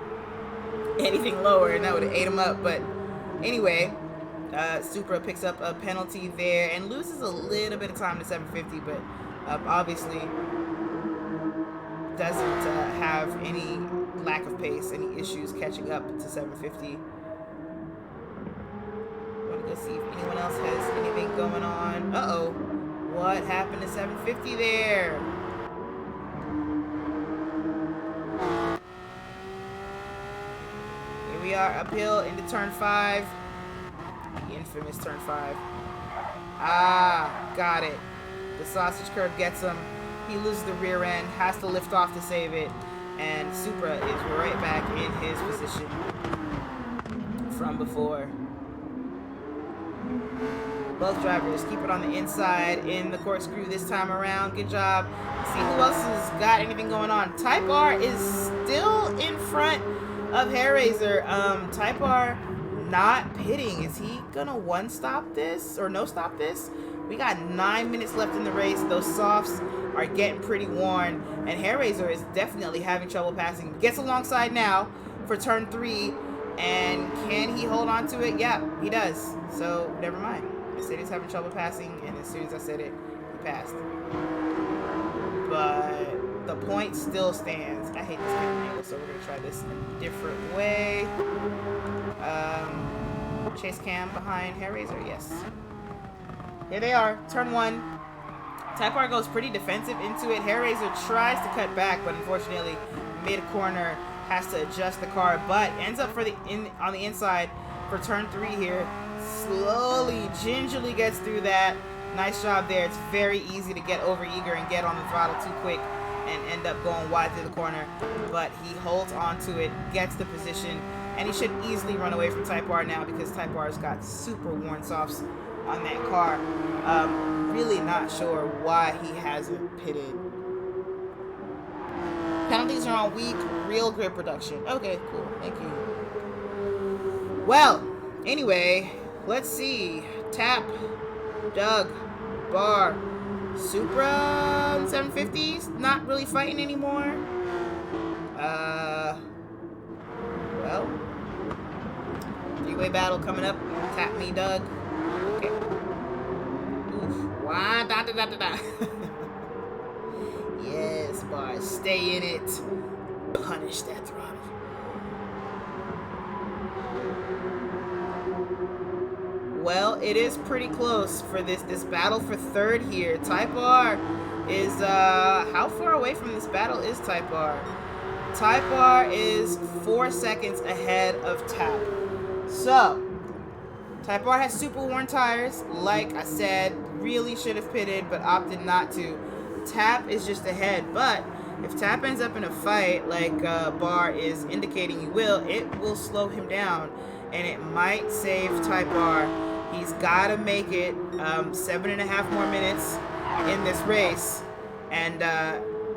Anything lower, and that would have ate him up. But anyway, Supra picks up a penalty there and loses a little bit of time to 750, but obviously doesn't have any lack of pace, any issues catching up to 750. Want to go see if anyone else has anything going on. Uh-oh. What happened to 750 there? Here we are, uphill into turn 5. The infamous turn 5. Ah, got it. The sausage curb gets him. He loses the rear end, has to lift off to save it, and Supra is right back in his position from before. Both drivers keep it on the inside in the corkscrew this time around. Good job. See who else has got anything going on. Type R is still in front of Hairraiser. Type R not pitting. Is he gonna one-stop this or no-stop this? We got 9 minutes left in the race. Those softs are getting pretty worn, and Hairraiser is definitely having trouble passing. Gets alongside now for turn 3, and can he hold on to it? Yeah, he does. So never mind. I said he's having trouble passing, and as soon as I said it, he passed. But the point still stands. I hate this camera angle, so we're gonna try this a different way. Chase cam behind Hairraiser, yes. Here they are, turn 1. Type R goes pretty defensive into it. Hairraiser tries to cut back, but unfortunately, mid-corner has to adjust the car, but ends up on the inside for turn 3 here. Slowly, gingerly gets through that. Nice job there. It's very easy to get over eager and get on the throttle too quick and end up going wide through the corner, but he holds on to it, gets the position, and he should easily run away from Type R now because Type R's got super worn softs on that car. Really not sure why he hasn't pitted. Penalties are on weak real grip reduction. Okay, cool. Thank you. Well, anyway, let's see. Tap, Doug, Bar, Supra 750s not really fighting anymore. Well, 3-way battle coming up. Tap me, Doug. Okay. Oof. Wah, da da da da da. Yes, Bar, stay in it. Punish that throttle. Well, it is pretty close for this battle for third here. Type R is, how far away from this battle is Type R? Type R is 4 seconds ahead of Tap. So, Type R has super worn tires. Like I said, really should have pitted, but opted not to. Tap is just ahead, but if Tap ends up in a fight, like Bar is indicating he will, it will slow him down, and it might save Type R. He's got to make it 7.5 more minutes in this race, and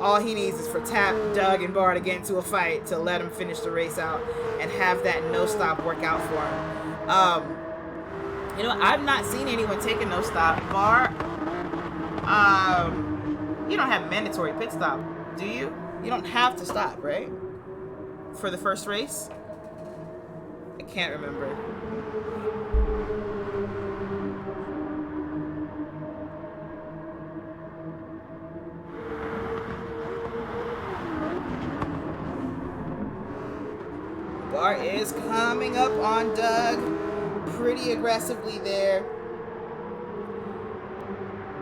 all he needs is for Tap, Doug, and Bar to get into a fight to let him finish the race out and have that no-stop work out for him. You know, I've not seen anyone take a no-stop. Bar, you don't have mandatory pit stop, do you? You don't have to stop, right? For the first race? I can't remember. Bar is coming up on Doug pretty aggressively there.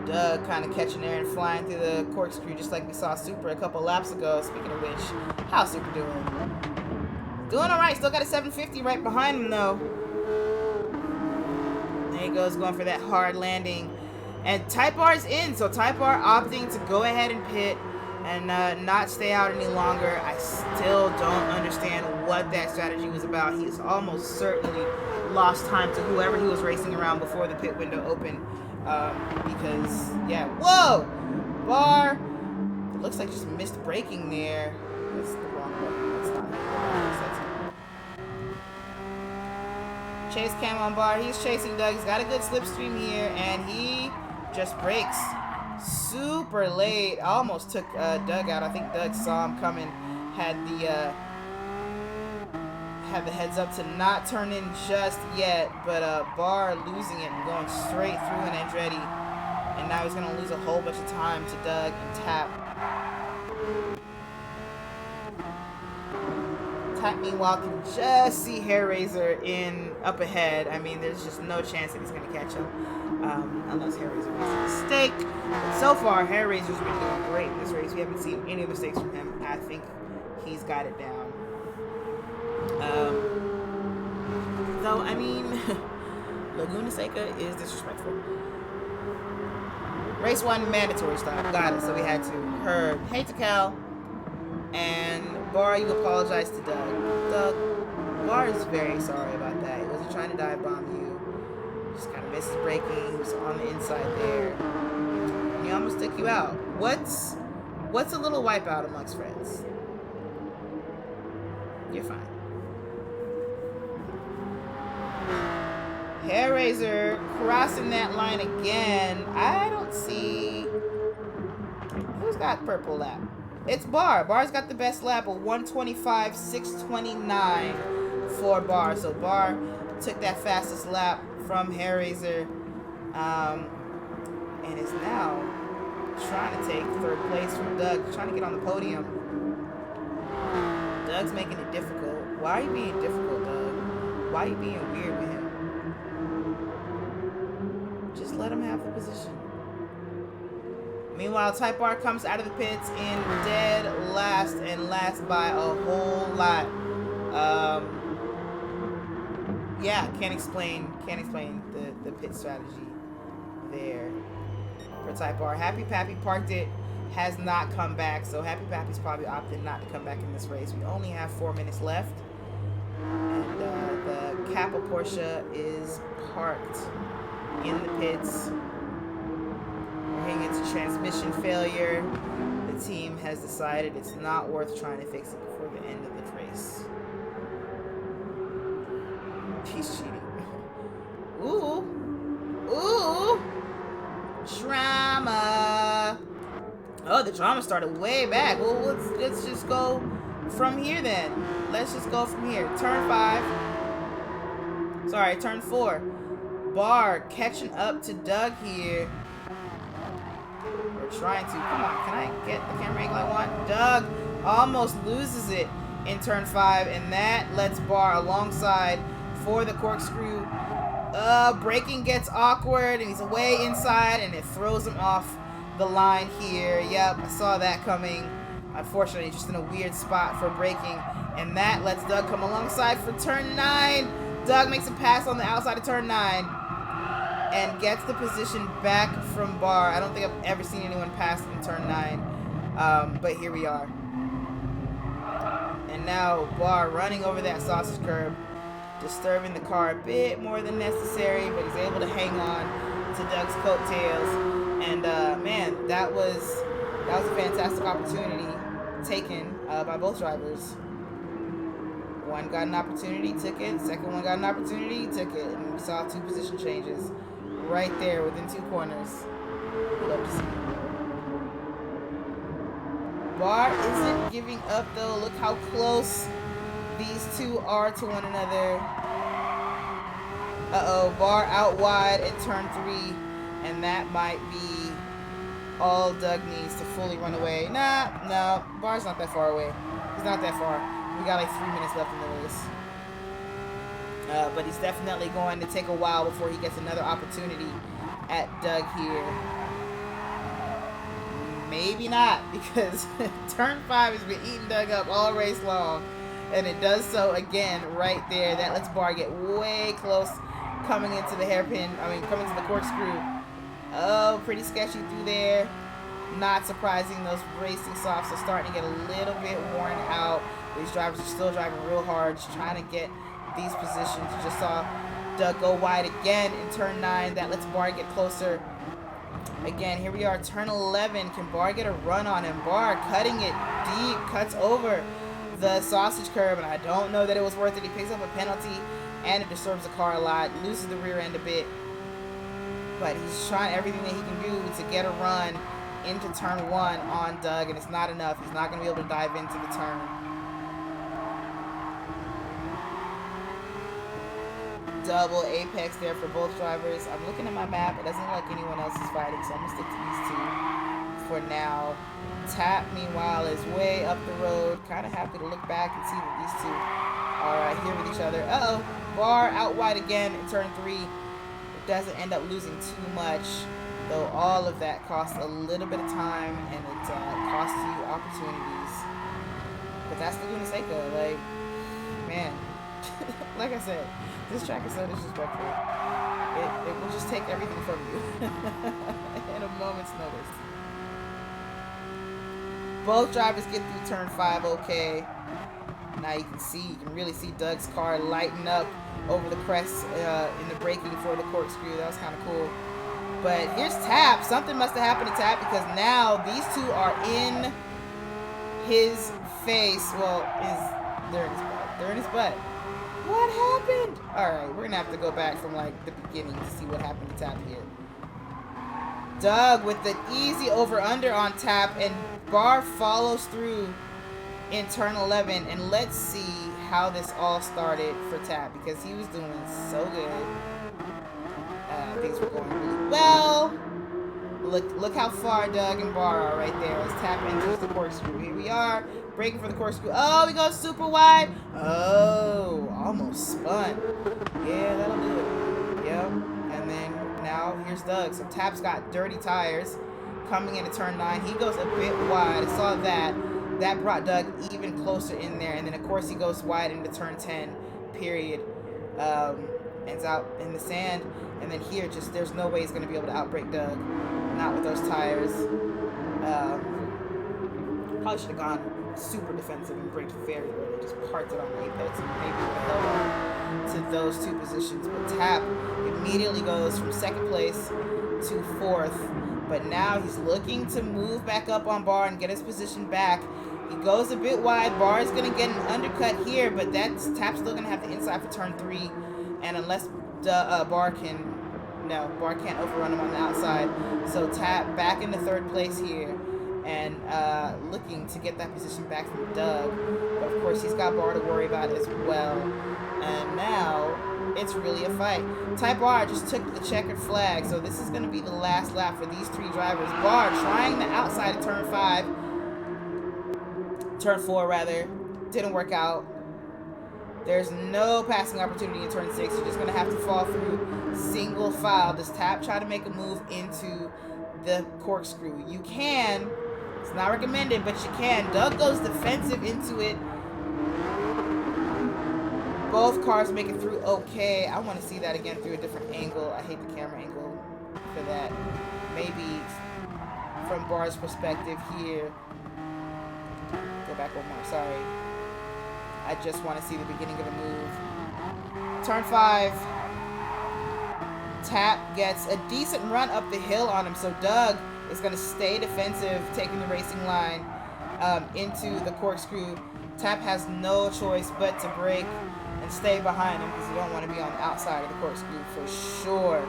Doug kind of catching there and flying through the corkscrew just like we saw Supra a couple laps ago. Speaking of which, how's Supra doing? Doing alright, still got a 750 right behind him though. There he goes, going for that hard landing. And Type R's in, so Type R opting to go ahead and pit and not stay out any longer. I still don't understand what that strategy was about. He's almost certainly lost time to whoever he was racing around before the pit window opened. Because, yeah, whoa! Bar, it looks like just missed braking there. That's the wrong button. That's not Chase cam on Bar. He's chasing Doug. He's got a good slipstream here, and he just brakes super late. Almost took Doug out. I think Doug saw him coming. Had the heads up to not turn in just yet, but Bar losing it and going straight through an Andretti, and now he's gonna lose a whole bunch of time to Doug and Tap. Tap meanwhile can just see Hair Razor in up ahead. I mean, there's just no chance that he's gonna catch him unless Hair Razor makes a mistake. But so far, Hair Razor's been doing great in this race. We haven't seen any mistakes from him. I think he's got it down. Though, I mean, Laguna Seca is disrespectful. Race 1, mandatory stop. Got it, so we had to. Herb, hey to Cal. And Bar, you apologize to Doug. Doug, Bar is very sorry about that. He wasn't trying to dive bomb you. Just kind of missed his braking. He was on the inside there. And he almost took you out. What's a little wipeout amongst friends? You're fine. Hair Razor crossing that line again. I don't see who's got purple lap. It's Bar. Bar's got the best lap of 125.629 for Bar. So Bar took that fastest lap from Hair Razor, and is now trying to take third place from Doug, trying to get on the podium. Doug's making it difficult. Why are you being difficult, Doug? Why are you being weird with him? Just let him have the position. Meanwhile, Type R comes out of the pits in dead last, and last by a whole lot. Yeah, can't explain the pit strategy there for Type R. Happy Pappy parked it, has not come back, so Happy Pappy's probably opted not to come back in this race. We only have 4 minutes left, and the Kappa Porsche is parked in the pits. We're heading into transmission failure. The team has decided it's not worth trying to fix it before the end of the race. He's cheating. Ooh. Ooh. Drama. Oh, the drama started way back. Well, let's just go from here then. Let's just go from here. Turn 5. Sorry, turn 4. Bar catching up to Doug here. We're trying to. Come on, can I get the camera angle I want? Doug almost loses it in turn 5, and that lets Bar alongside for the corkscrew. Braking gets awkward, and he's away inside, and it throws him off the line here. Yep, I saw that coming. Unfortunately, just in a weird spot for braking, and that lets Doug come alongside for turn 9. Doug makes a pass on the outside of turn 9 and gets the position back from Bar. I don't think I've ever seen anyone pass in turn 9, but here we are. And now Bar running over that sausage curb, disturbing the car a bit more than necessary, but he's able to hang on to Doug's coattails. And man, that was a fantastic opportunity taken by both drivers. One got an opportunity, took it. Second one got an opportunity, took it. And we saw 2 position changes right there within 2 corners. We'd love to see it. Bar isn't giving up though. Look how close these two are to one another. Uh-oh, Bar out wide at turn 3, and that might be all Doug needs to fully run away. No, Bar's not that far away. He's not that far. We got like 3 minutes left in the race. But he's definitely going to take a while before he gets another opportunity at Doug here. Maybe not, because turn 5 has been eating Doug up all race long. And it does so again right there. That lets Bar get way close coming into the hairpin. Coming to the corkscrew. Oh, pretty sketchy through there. Not surprising, those racing softs are starting to get a little bit worn out. These drivers are still driving real hard, just trying to get these positions. You just saw Doug go wide again in turn 9. That lets Barr get closer. Again, here we are, turn 11. Can Barr get a run on him? Barr cutting it deep, cuts over the sausage curb, and I don't know that it was worth it. He picks up a penalty, and it disturbs the car a lot, loses the rear end a bit. But he's trying everything that he can do to get a run into turn 1 on Doug, and it's not enough. He's not going to be able to dive into the turn. Double apex there for both drivers. I'm looking at my map. It doesn't look like anyone else is fighting, so I'm going to stick to these two for now. Tap, meanwhile, is way up the road. Kind of happy to look back and see that these two are right here with each other. Uh-oh. Barr out wide again in turn 3. It doesn't end up losing too much, though all of that costs a little bit of time, and it costs you opportunities. But that's Laguna Seca. Like, man, like I said, this track is so disrespectful. It will just take everything from you in a moment's notice. Both drivers get through turn 5 okay. Now you can really see Doug's car lighten up over the crest in the braking for the corkscrew. That was kind of cool. But here's Tap. Something must have happened to Tap, because now these two are in his face. Well, they're in his butt. They're in his butt. What happened? Alright, we're going to have to go back from like the beginning to see what happened to Tap here. Doug with the easy over-under on Tap, and Barr follows through in turn 11. And let's see how this all started for Tap, because he was doing so good. Things were going really well. Look how far Doug and Barr are right there as Tap enters the corkscrew. Here we are, braking for the corkscrew. Oh, he goes super wide. Oh, almost spun. Yeah, that'll do it. Yep. And then now here's Doug. So Tap's got dirty tires coming into turn 9. He goes a bit wide. I saw that. That brought Doug even closer in there. And then, of course, he goes wide into turn 10, period. Ends out in the sand. And then here, just there's no way he's going to be able to outbrake Doug. Not with those tires. Probably should have gone super defensive and braked very early. Just parked it on the apex and maybe would have held on to those two positions. But Tap immediately goes from 2nd place to 4th. But now he's looking to move back up on Barr and get his position back. He goes a bit wide. Barr is going to get an undercut here, but Tap's still going to have the inside for turn 3. And unless Barr can't overrun him on the outside. So Tap back into 3rd place here, and looking to get that position back from Doug. But of course, he's got Barr to worry about as well. And now it's really a fight. Type R just took the checkered flag, so this is going to be the last lap for these 3 drivers. Barr trying the outside of turn 4 rather, didn't work out. There's no passing opportunity in turn 6. You're just going to have to fall through single file. Does Tap try to make a move into the corkscrew? You can. It's not recommended, but you can. Doug goes defensive into it. Both cars make it through okay. I want to see that again through a different angle. I hate the camera angle for that. Maybe from Barr's perspective here. Go back one more. Sorry. I just want to see the beginning of a move. Turn 5. Tap gets a decent run up the hill on him, so Doug is going to stay defensive, taking the racing line into the corkscrew. Tap has no choice but to brake and stay behind him, because you don't want to be on the outside of the corkscrew for sure.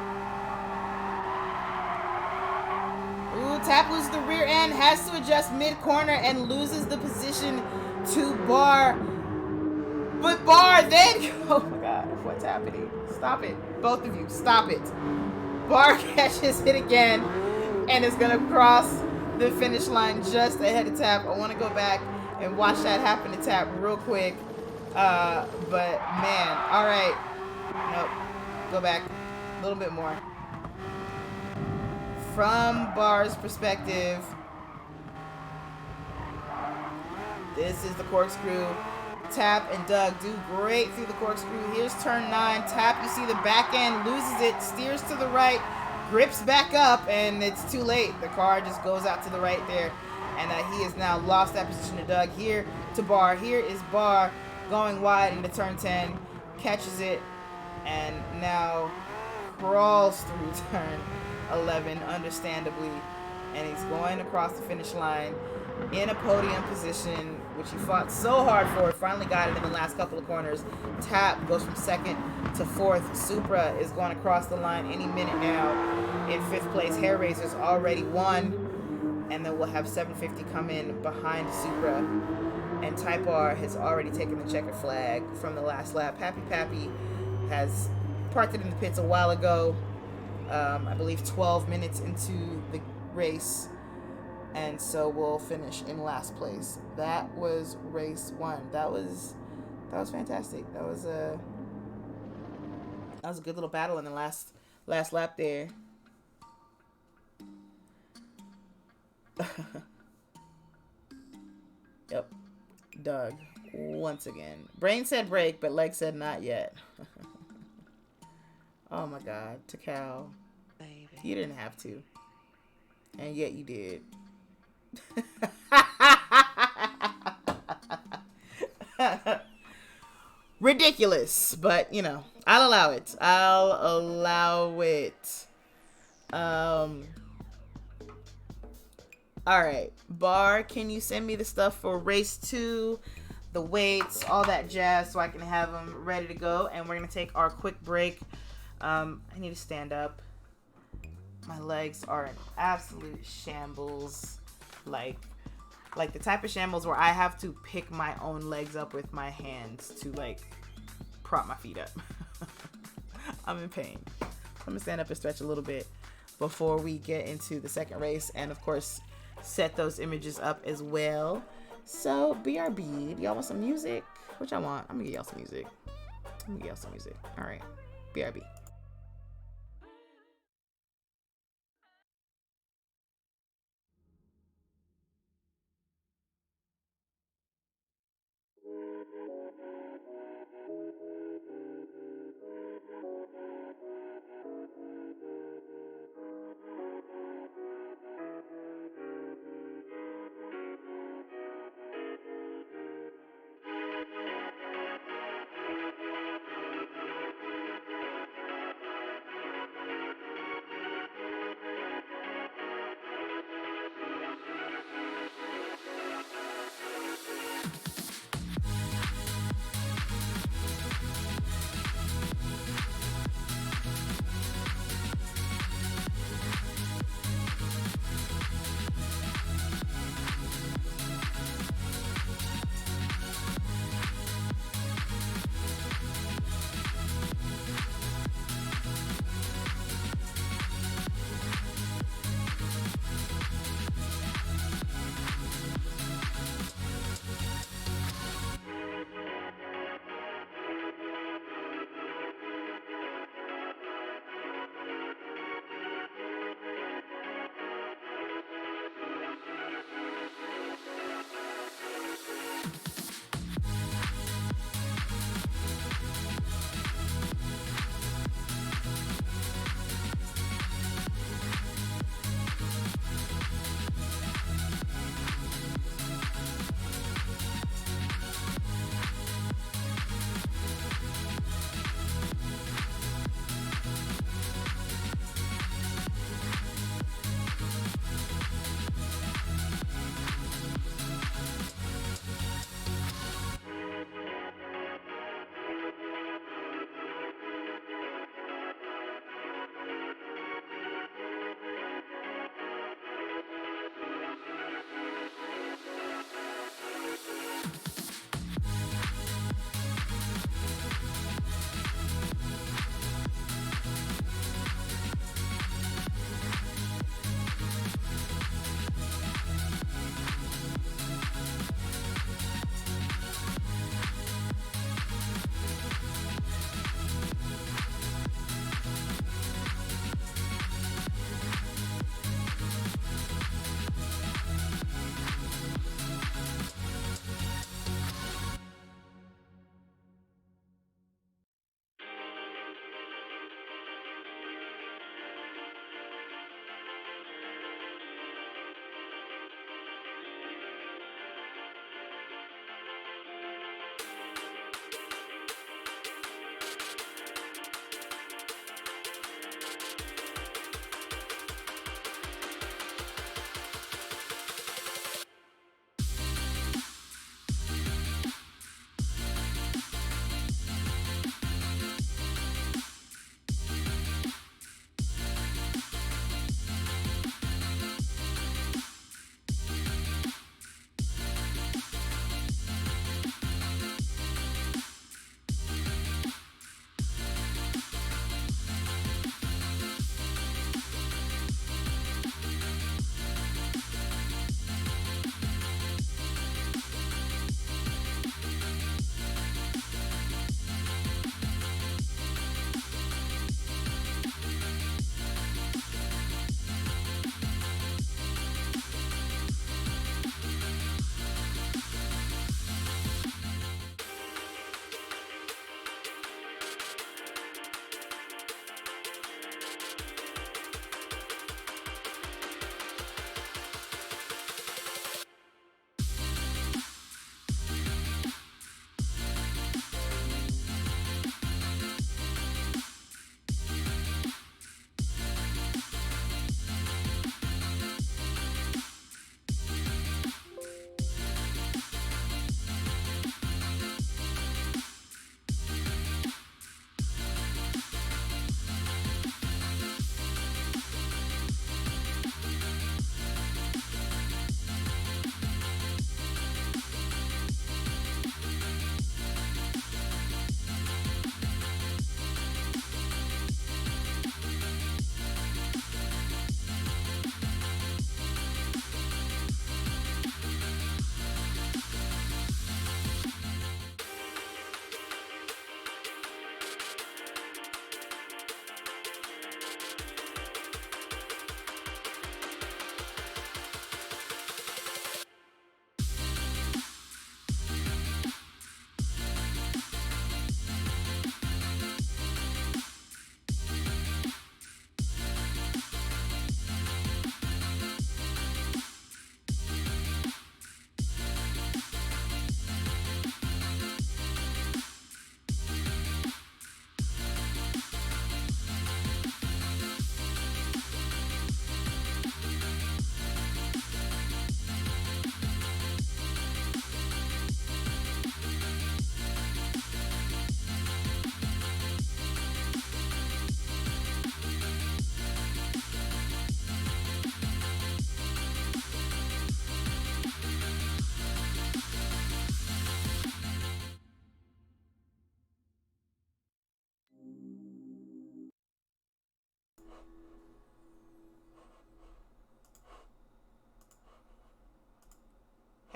Ooh, Tap loses the rear end, has to adjust mid-corner, and loses the position to Barr. But Barr then, oh my God, what's happening? Stop it. Both of you, stop it. Barr catches it again and is going to cross the finish line just ahead of Tap. I want to go back and watch that happen to Tap real quick. But man, all right. Nope. Go back a little bit more. From Barr's perspective, this is the corkscrew. Tap and Doug do great through the corkscrew. Here's turn 9. Tap, you see the back end, loses it, steers to the right, grips back up, and it's too late. The car just goes out to the right there, and he has now lost that position to Doug. Here to Barr. Here is Barr going wide into turn 10, catches it, and now crawls through turn 11, understandably, and he's going across the finish line in a podium position, which he fought so hard for. Finally got it in the last couple of corners. Tap goes from second to fourth. Supra is going across the line any minute now in fifth place. Hair Raisers already won, and then we'll have 750 come in behind Supra, and Type R has already taken the checkered flag from the last lap. Pappy Pappy has parked it in the pits a while ago, I believe 12 minutes into the race, and so we'll finish in last place. That was race 1. That was fantastic. That was a good little battle in the last lap there. Yep. Doug once again. Brain said break, but leg said not yet. Oh my God, Takao. Baby. You didn't have to. And yet you did. Ridiculous, but you know, I'll allow it. Alright, Bar, can you send me the stuff for race 2, the weights, all that jazz, so I can have them ready to go? And we're gonna take our quick break. I need to stand up. My legs are in absolute shambles, like the type of shambles where I have to pick my own legs up with my hands to like prop my feet up. I'm in pain. I'm gonna stand up and stretch a little bit before we get into the second race, and of course set those images up as well. So BRB, do y'all want some music? What y'all want? I'm gonna get y'all some music. All right, BRB.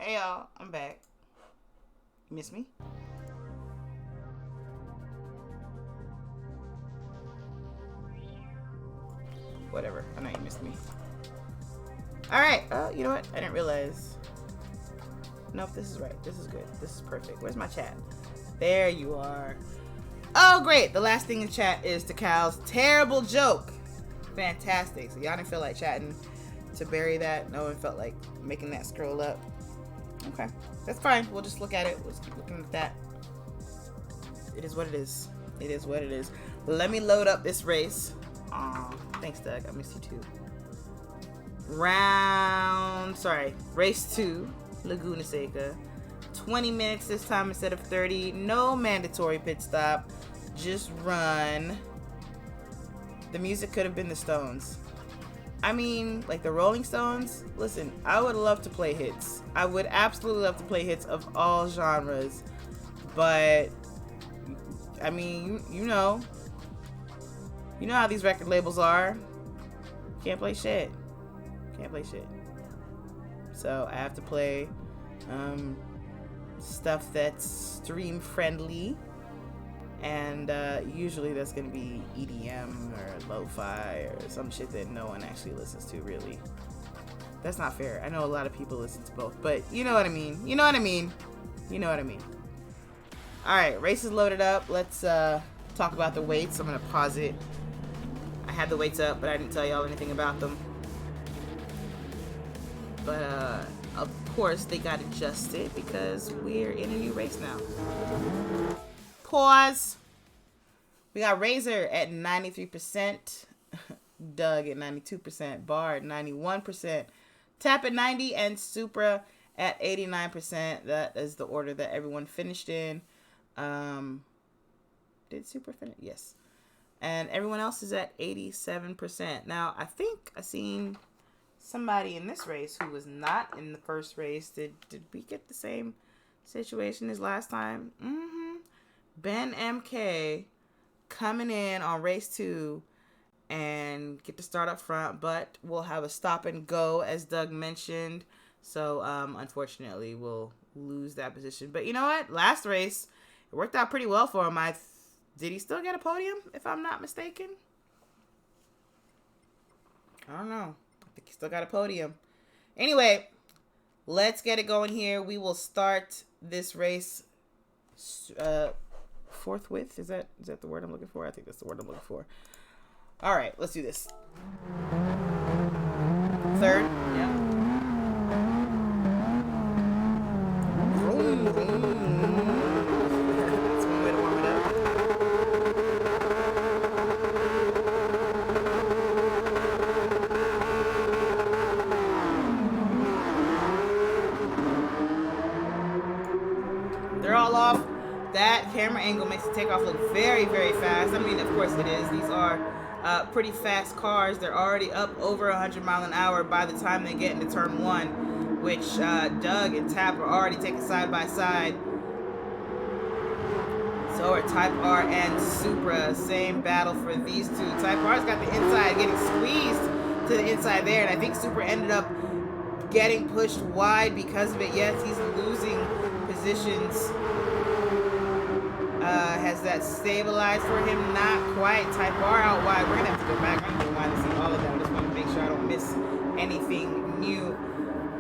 Hey y'all, I'm back. You miss me? Whatever. I know you missed me. Alright. You know what? I didn't realize. Nope, this is right. This is good. This is perfect. Where's my chat? There you are. Oh, great. The last thing in chat is Cal's terrible joke. Fantastic. So y'all didn't feel like chatting to bury that. No one felt like making that scroll up. Okay. That's fine. We'll just look at it. We'll just keep looking at that. It is what it is. It is what it is. Let me load up this race. Aw, thanks, Doug. I miss you too. Race 2, Laguna Seca. 20 minutes this time instead of 30. No mandatory pit stop. Just run. The music could have been the Stones. I mean, like the Rolling Stones. Listen, I would love to play hits. I would absolutely love to play hits of all genres. But, I mean, you know how these record labels are. Can't play shit. Can't play shit. So I have to play stuff that's stream friendly. And usually that's going to be EDM or lo-fi or some shit that no one actually listens to, really. That's not fair. I know a lot of people listen to both, but you know what I mean. You know what I mean. You know what I mean. Alright, race is loaded up. Let's talk about the weights. I'm going to pause it. I had the weights up, but I didn't tell y'all anything about them. But, of course, they got adjusted because we're in a new race now. Pause. We got Razor at 93%, Doug at 92%, Bar at 91%, Tap at 90%, and Supra at 89%. That is the order that everyone finished in. Did Supra finish? Yes. And everyone else is at 87%. Now, I think I seen somebody in this race who was not in the first race. Did we get the same situation as last time? Ben MK coming in on race 2 and get to start up front, but we'll have a stop and go, as Doug mentioned. So, unfortunately, we'll lose that position. But you know what? Last race, it worked out pretty well for him. Did he still get a podium, if I'm not mistaken? I don't know. I think he still got a podium. Anyway, let's get it going here. We will start this race forthwith. Is that the word I'm looking for? I think that's the word I'm looking for. All right, let's do this. Third. Yeah. Vroom, vroom. That's one way to warm it up. They're all off. That camera angle makes the takeoff look very, very fast. I mean, of course it is. These are pretty fast cars. They're already up over 100 miles an hour by the time they get into turn 1, which Doug and Tap are already taking side by side. So are Type R and Supra. Same battle for these two. Type R's got the inside, getting squeezed to the inside there, and I think Supra ended up getting pushed wide because of it. Yes, he's losing positions. Has that stabilized for him? Not quite. Type R out wide. We're going to have to go back. I'm going to rewind and see all of that. I just want to make sure I don't miss anything new.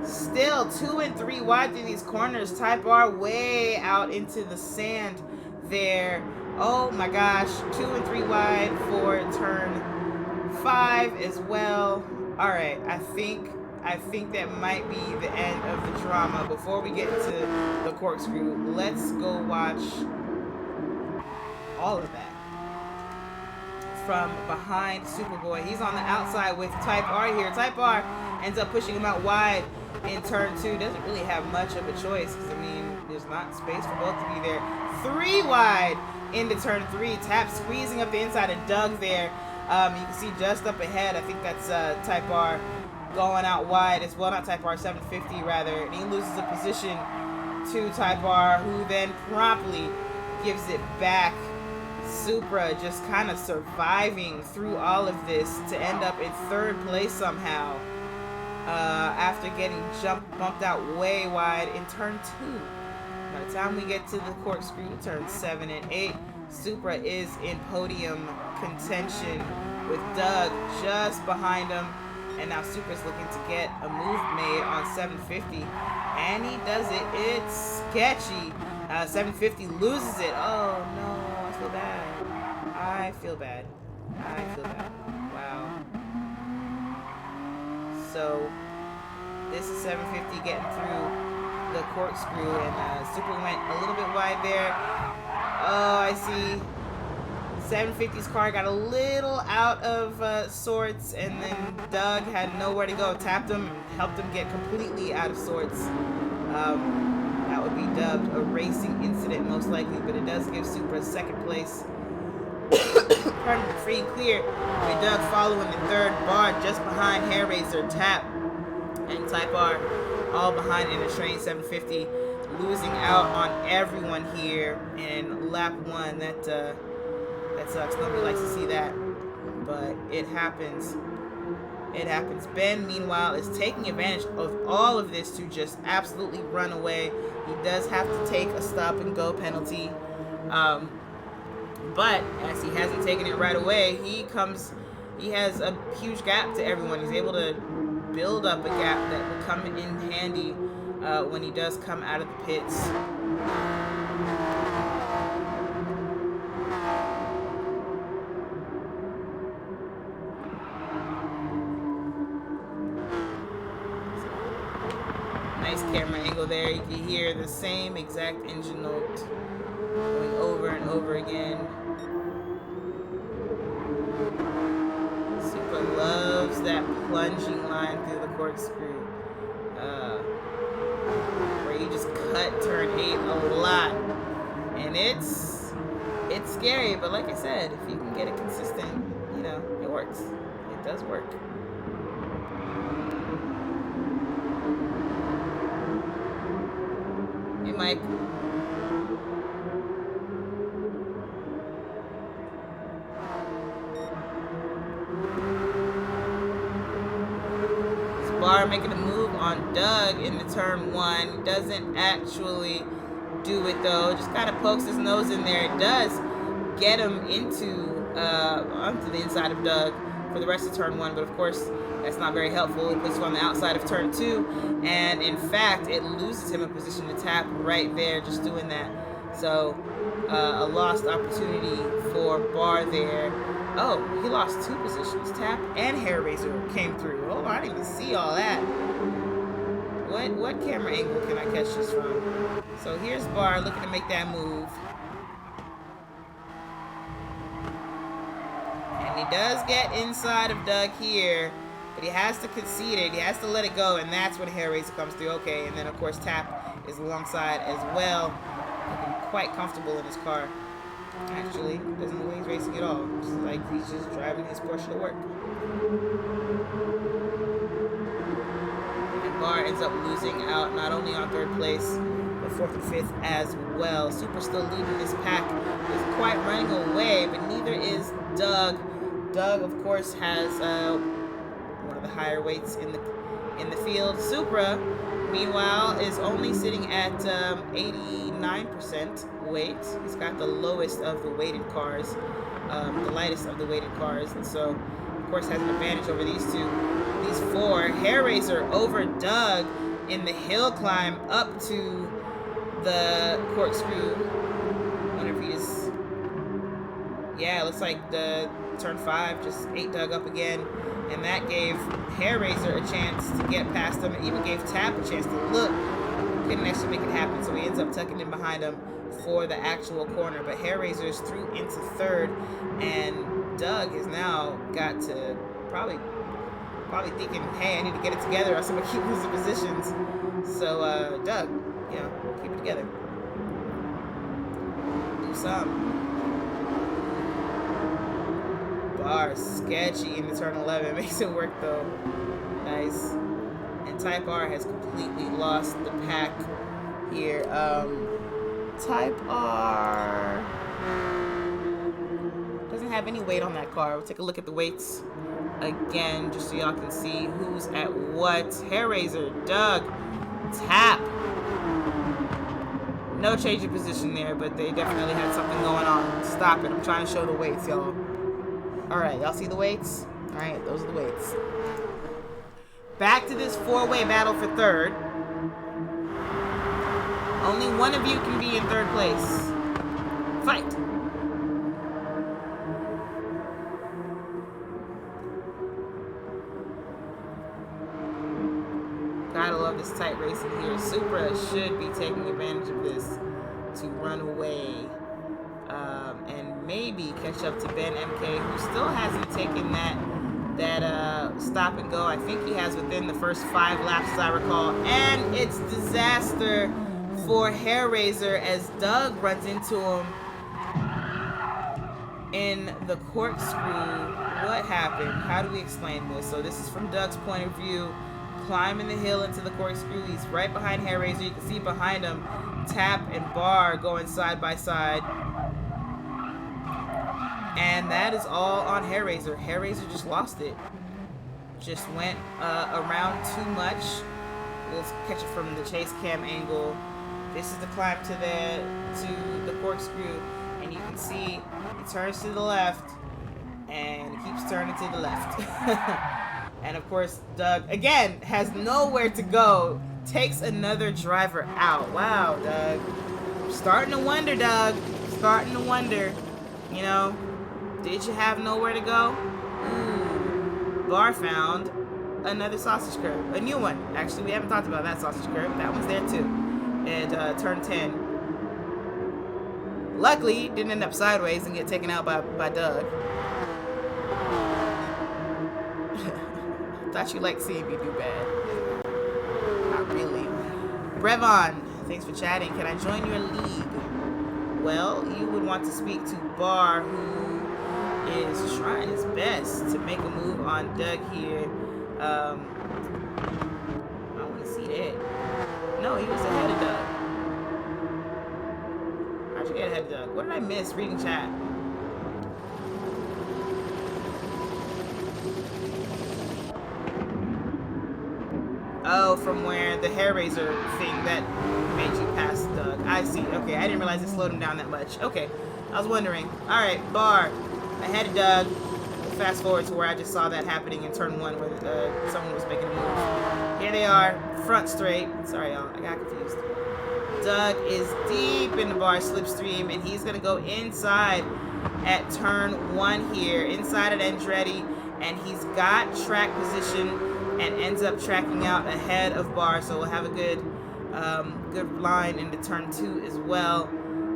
Still 2 and 3 wide through these corners. Type R way out into the sand there. Oh my gosh. 2 and 3 wide for turn 5 as well. All right. I think that might be the end of the drama. Before we get into the corkscrew, let's go watch all of that from behind Superboy. He's on the outside with Type R here. Type R ends up pushing him out wide in turn 2. Doesn't really have much of a choice because, I mean, there's not space for both to be there. 3 wide into turn 3. Tap squeezing up the inside of Doug there. You can see just up ahead, I think that's Type R going out wide as well. Not Type R, 750 rather. And he loses a position to Type R, who then promptly gives it back. Supra just kind of surviving through all of this to end up in 3rd place somehow. after getting bumped out way wide in turn 2. By the time we get to the corkscrew, turns 7 and 8, Supra is in podium contention with Doug just behind him. And now Supra's looking to get a move made on 750. And he does it. It's sketchy. 750 loses it. Oh, no. I feel bad. I feel bad. Wow. So, this is 750 getting through the corkscrew, and Supra went a little bit wide there. Oh, I see. 750's car got a little out of sorts, and then Doug had nowhere to go. Tapped him and helped him get completely out of sorts. That would be dubbed a racing incident most likely, but it does give Supra second place. Pardon me, free and clear. With Doug following in third, Bar just behind Hairraiser, Tap, and Type R all behind in the train. 750 losing out on everyone here in lap 1. That sucks. Nobody likes to see that, but it happens. It happens. Ben, meanwhile, is taking advantage of all of this to just absolutely run away. He does have to take a stop and go penalty, but as he hasn't taken it right away, he has a huge gap to everyone. He's able to build up a gap that will come in handy when he does come out of the pits. Nice camera angle there. You can hear the same exact engine note going over and over again. Supra loves that plunging line through the corkscrew, where you just cut turn 8 a lot, and it's scary. But like I said, if you can get it consistent, you know, it works. It does work. Hey, Mike. Bar making a move on Doug in the turn 1. Doesn't actually do it though. Just kind of pokes his nose in there. It does get him onto the inside of Doug for the rest of turn 1, but of course that's not very helpful. It puts him on the outside of turn 2, and in fact it loses him a position to Tap right there just doing that. So a lost opportunity for Bar there. Oh, he lost 2 positions. Tap and Hairraiser came through. Hold on, I didn't even see all that. What camera angle can I catch this from? So here's Bar looking to make that move. And he does get inside of Doug here, but he has to concede it. He has to let it go, and that's when Hairraiser comes through. Okay, and then of course Tap is alongside as well. Looking quite comfortable in his car. Actually, doesn't look like he's racing at all. It's like he's just driving his Porsche to work. And Bar ends up losing out not only on 3rd place, but 4th and 5th as well. Supra still leading this pack. He's quite running away, but neither is Doug. Doug, of course, has one of the higher weights in the field. Supra, meanwhile, is only sitting at 89% weight. He's got the lowest of the weighted cars, the lightest of the weighted cars, and so, of course, has an advantage over these 4. Hairraiser over Doug in the hill climb up to the corkscrew. I wonder if he just... Yeah, it looks like the turn 5 just ate Doug up again. And that gave Hairraiser a chance to get past him. It even gave Tap a chance to look. Couldn't actually make it happen, so he ends up tucking in behind him for the actual corner. But Hairraiser is through into 3rd, and Doug has now got to probably thinking, hey, I need to get it together or else I'm going to keep losing positions. So, Doug, you know, keep it together. Do something. Bar sketchy in the turn 11. Makes it work though. Nice. And Type R has completely lost the pack here. Type R doesn't have any weight on that car. We'll take a look at the weights again, just so y'all can see who's at what. Hair Raiser, Doug, Tap. No change of position there, but they definitely had something going on. Stop it. I'm trying to show the weights, y'all. Alright, y'all see the weights? Alright, those are the weights. Back to this four-way battle for third. Only one of you can be in third place. Fight! Gotta love this tight racing here. Supra should be taking advantage of this to run away and maybe catch up to Ben MK, who still hasn't taken that stop and go. I think he has within the first 5 laps, as I recall. And it's disaster for Hair Raiser as Doug runs into him in the corkscrew. What happened? How do we explain this? So this is from Doug's point of view. Climbing the hill into the corkscrew. He's right behind Hair Raiser. You can see behind him Tap and Bar going side by side. And that is all on Hair Raiser. Hair Raiser just lost it. Just went around too much. We'll catch it from the chase cam angle. This is the climb to the corkscrew. And you can see he turns to the left and he keeps turning to the left. And of course, Doug, again, has nowhere to go. Takes another driver out. Wow, Doug. Starting to wonder, Doug. Starting to wonder. You know, did you have nowhere to go? Ooh. Bar found another sausage curb. A new one. Actually, we haven't talked about that sausage curb. That one's there too. And turn 10. Luckily, didn't end up sideways and get taken out by Doug. Thought you liked seeing me do bad. Not really. Brevon, thanks for chatting. Can I join your league? Well, you would want to speak to Bar, who is trying his best to make a move on Doug here. I want to see that. No, he was ahead of Doug. How'd you get ahead of Doug? What did I miss reading chat? Oh, from where the Hair Raiser thing that made you pass Doug. I see. Okay, I didn't realize it slowed him down that much. Okay, I was wondering. Alright, Bar. Ahead of Doug. We'll fast forward to where I just saw that happening in turn 1 where someone was making a move. Here they are, front straight. Sorry, y'all. I got confused. Doug is deep in the Bar slipstream, and he's going to go inside at turn 1 here. Inside at Andretti, and he's got track position and ends up tracking out ahead of Bar, so we'll have a good line into turn 2 as well.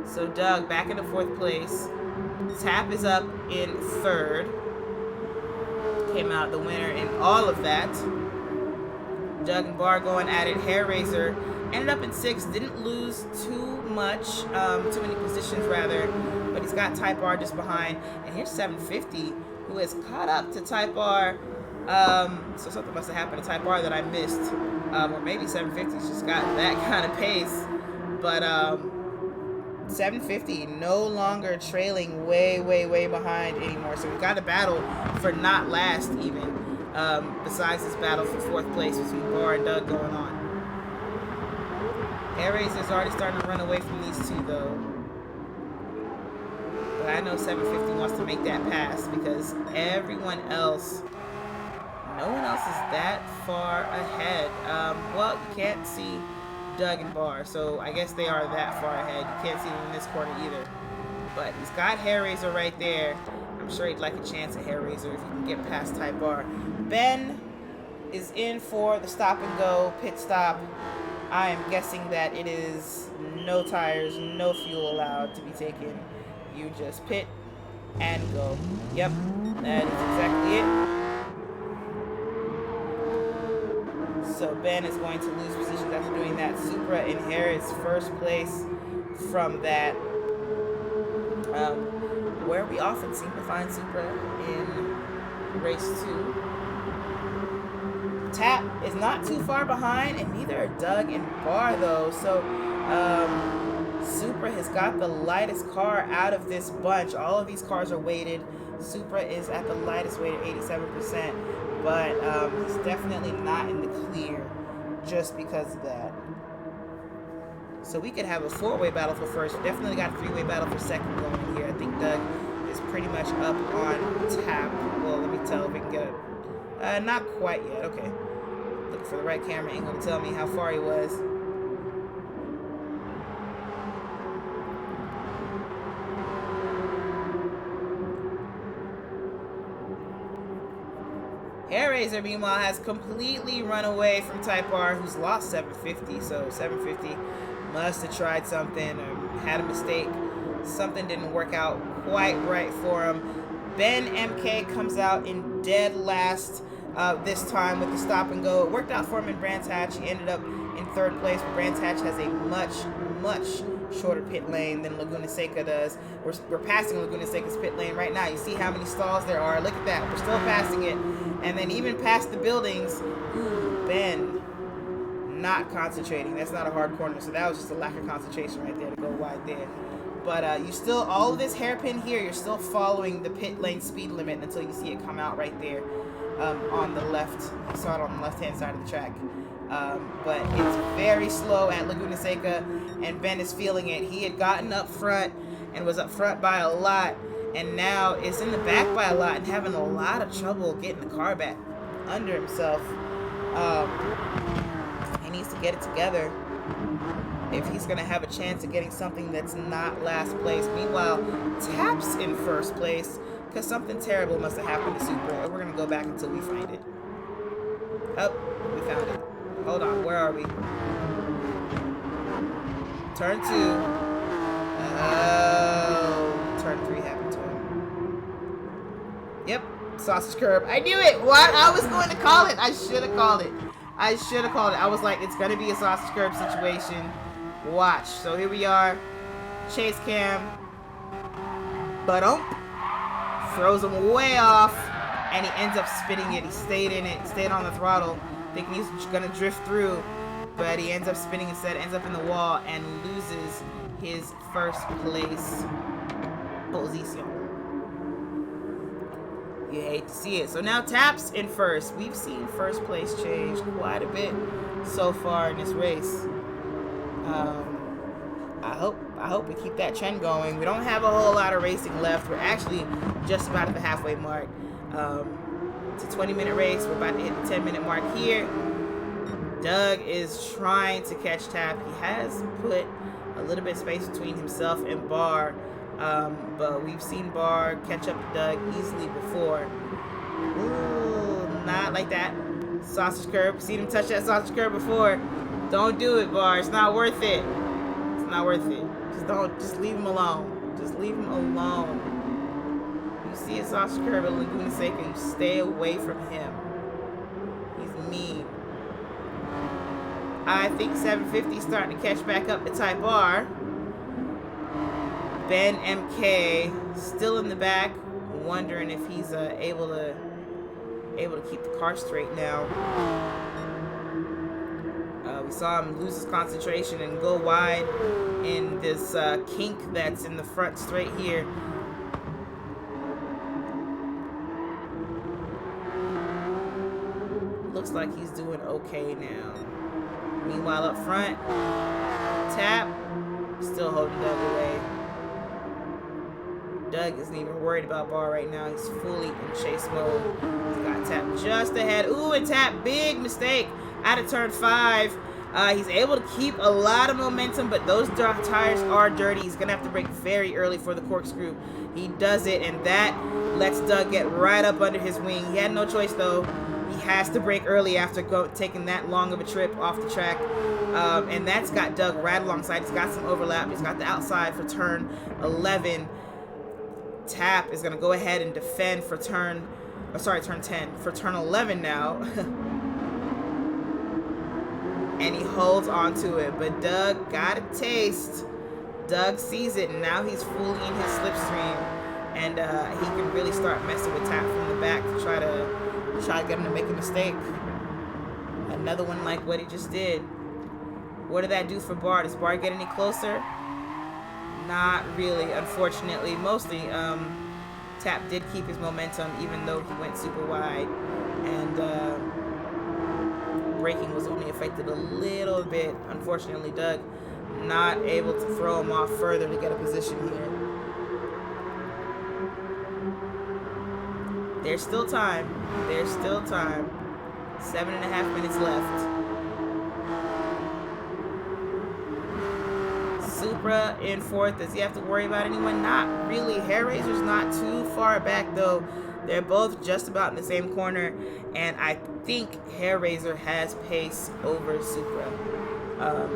So Doug back into 4th place. Tap is up in 3rd. Came out the winner in all of that. Doug and Bar going at it. Hair Raiser ended up in 6th. Didn't lose too much, too many positions rather, but he's got Type R just behind. And here's 750, who has caught up to Type R. So something must have happened to Type R that I missed. Or maybe 750's just got that kind of pace. But 750 no longer trailing way behind anymore. So we've got a battle for not last even. Besides this battle for 4th place between Bar and Doug going on. Hair Raiser's already starting to run away from these two though. But I know 750 wants to make that pass because everyone else, no one else is that far ahead. Well, you can't see Doug and Bar, so I guess they are that far ahead. You can't see them in this corner either. But he's got Hair Raiser right there. I'm sure he'd like a chance at Hair Raiser if he can get past Type R. Ben is in for the stop and go pit stop. I am guessing that it is no tires, no fuel allowed to be taken. You just pit and go. Yep, that is exactly it. So Ben is going to lose positions after doing that. Supra inherits 1st place from that. Where we often seem to find Supra in race 2. Tap is not too far behind, and neither are Doug and Bar though. So Supra has got the lightest car out of this bunch. All of these cars are weighted. Supra is at the lightest weight at 87%, but he's definitely not in the clear just because of that. So we could have a 4-way battle for first. Definitely got a 3-way battle for second going here. I think Doug is pretty much up on tap. Well, let me tell if we can get it. Not quite yet. Okay. Looking for the right camera angle to tell me how far he was. Hairraiser, meanwhile, has completely run away from Type R, who's lost 750. So 750 must have tried something or had a mistake. Something didn't work out quite right for him. Ben MK comes out in dead last this time with the stop and go. It worked out for him in Brands Hatch. He ended up in third place, but Brands Hatch has a much shorter pit lane than Laguna Seca does. We're passing Laguna Seca's pit lane right now. You see how many stalls there are. Look at that. We're still passing it. And then even past the buildings, Ben not concentrating. That's not a hard corner, so that was just a lack of concentration right there to go wide there. But you still, all of this hairpin here, you're still following the pit lane speed limit until you see it come out right there on the left. You saw it on the left-hand side of the track. But it's very slow at Laguna Seca, and Ben is feeling it. He had gotten up front and was up front by a lot, and now is in the back by a lot and having a lot of trouble getting the car back under himself. He needs to get it together if he's going to have a chance of getting something that's not last place. Meanwhile, Tap's in first place because something terrible must have happened to Supra. We're going to go back until we find it. Oh, we found it. Hold on, where are we? Turn 2. Oh, turn 3 happened to him. Yep, sausage curb. I knew it. What? I was going to call it. I should have called it. I was like, it's going to be a sausage curb situation. Watch. So here we are. Chase cam. But throws him way off, and he ends up spinning it. He stayed in it, stayed on the throttle, thinking he's gonna drift through, but he ends up spinning instead, ends up in the wall, and loses his first place position. You hate to see it. So now Tap's in first. We've seen first place change quite a bit so far in this race. I hope we keep that trend going. We don't have a whole lot of racing left. We're actually just about at the halfway mark. It's a 20-minute race. We're about to hit the 10-minute mark here. Doug is trying to catch Tap. He has put a little bit of space between himself and Barr, but we've seen Barr catch up to Doug easily before. Ooh, not like that. Sausage curb. Seen him touch that sausage curb before. Don't do it, Barr. It's not worth it. It's not worth it. Just leave him alone. Just leave him alone. You see a sausage curb at Laguna Seca, you stay away from him. He's mean. I think 750 is starting to catch back up to Type R. Ben MK still in the back, wondering if he's able to keep the car straight now. We saw him lose his concentration and go wide in this kink that's in the front straight here. Looks like he's doing okay now. Meanwhile, up front, Tap still holding Doug away. Doug isn't even worried about Barr right now. He's fully in chase mode. He's got Tap just ahead. Ooh, and Tap, big mistake out of turn 5. He's able to keep a lot of momentum, but those tires are dirty. He's going to have to brake very early for the corkscrew. He does it, and that lets Doug get right up under his wing. He had no choice, though. He has to brake early after taking that long of a trip off the track. And that's got Doug right alongside. He's got some overlap. He's got the outside for turn 11. Tap is going to go ahead and defend for turn 10. For turn 11 now. And he holds on to it. But Doug got a taste. Doug sees it, and now he's fully in his slipstream. And he can really start messing with Tap from the back to try to get him to make a mistake. Another one like what he just did. What did that do for Barr? Does Barr get any closer? Not really, unfortunately. Mostly, Tap did keep his momentum even though he went super wide. And braking was only affected a little bit. Unfortunately, Doug not able to throw him off further to get a position here. There's still time. There's still time. 7.5 minutes left. Supra in fourth. Does he have to worry about anyone? Not really. Hair Razor's not too far back though. They're both just about in the same corner, and I think Hair Razor has pace over Supra.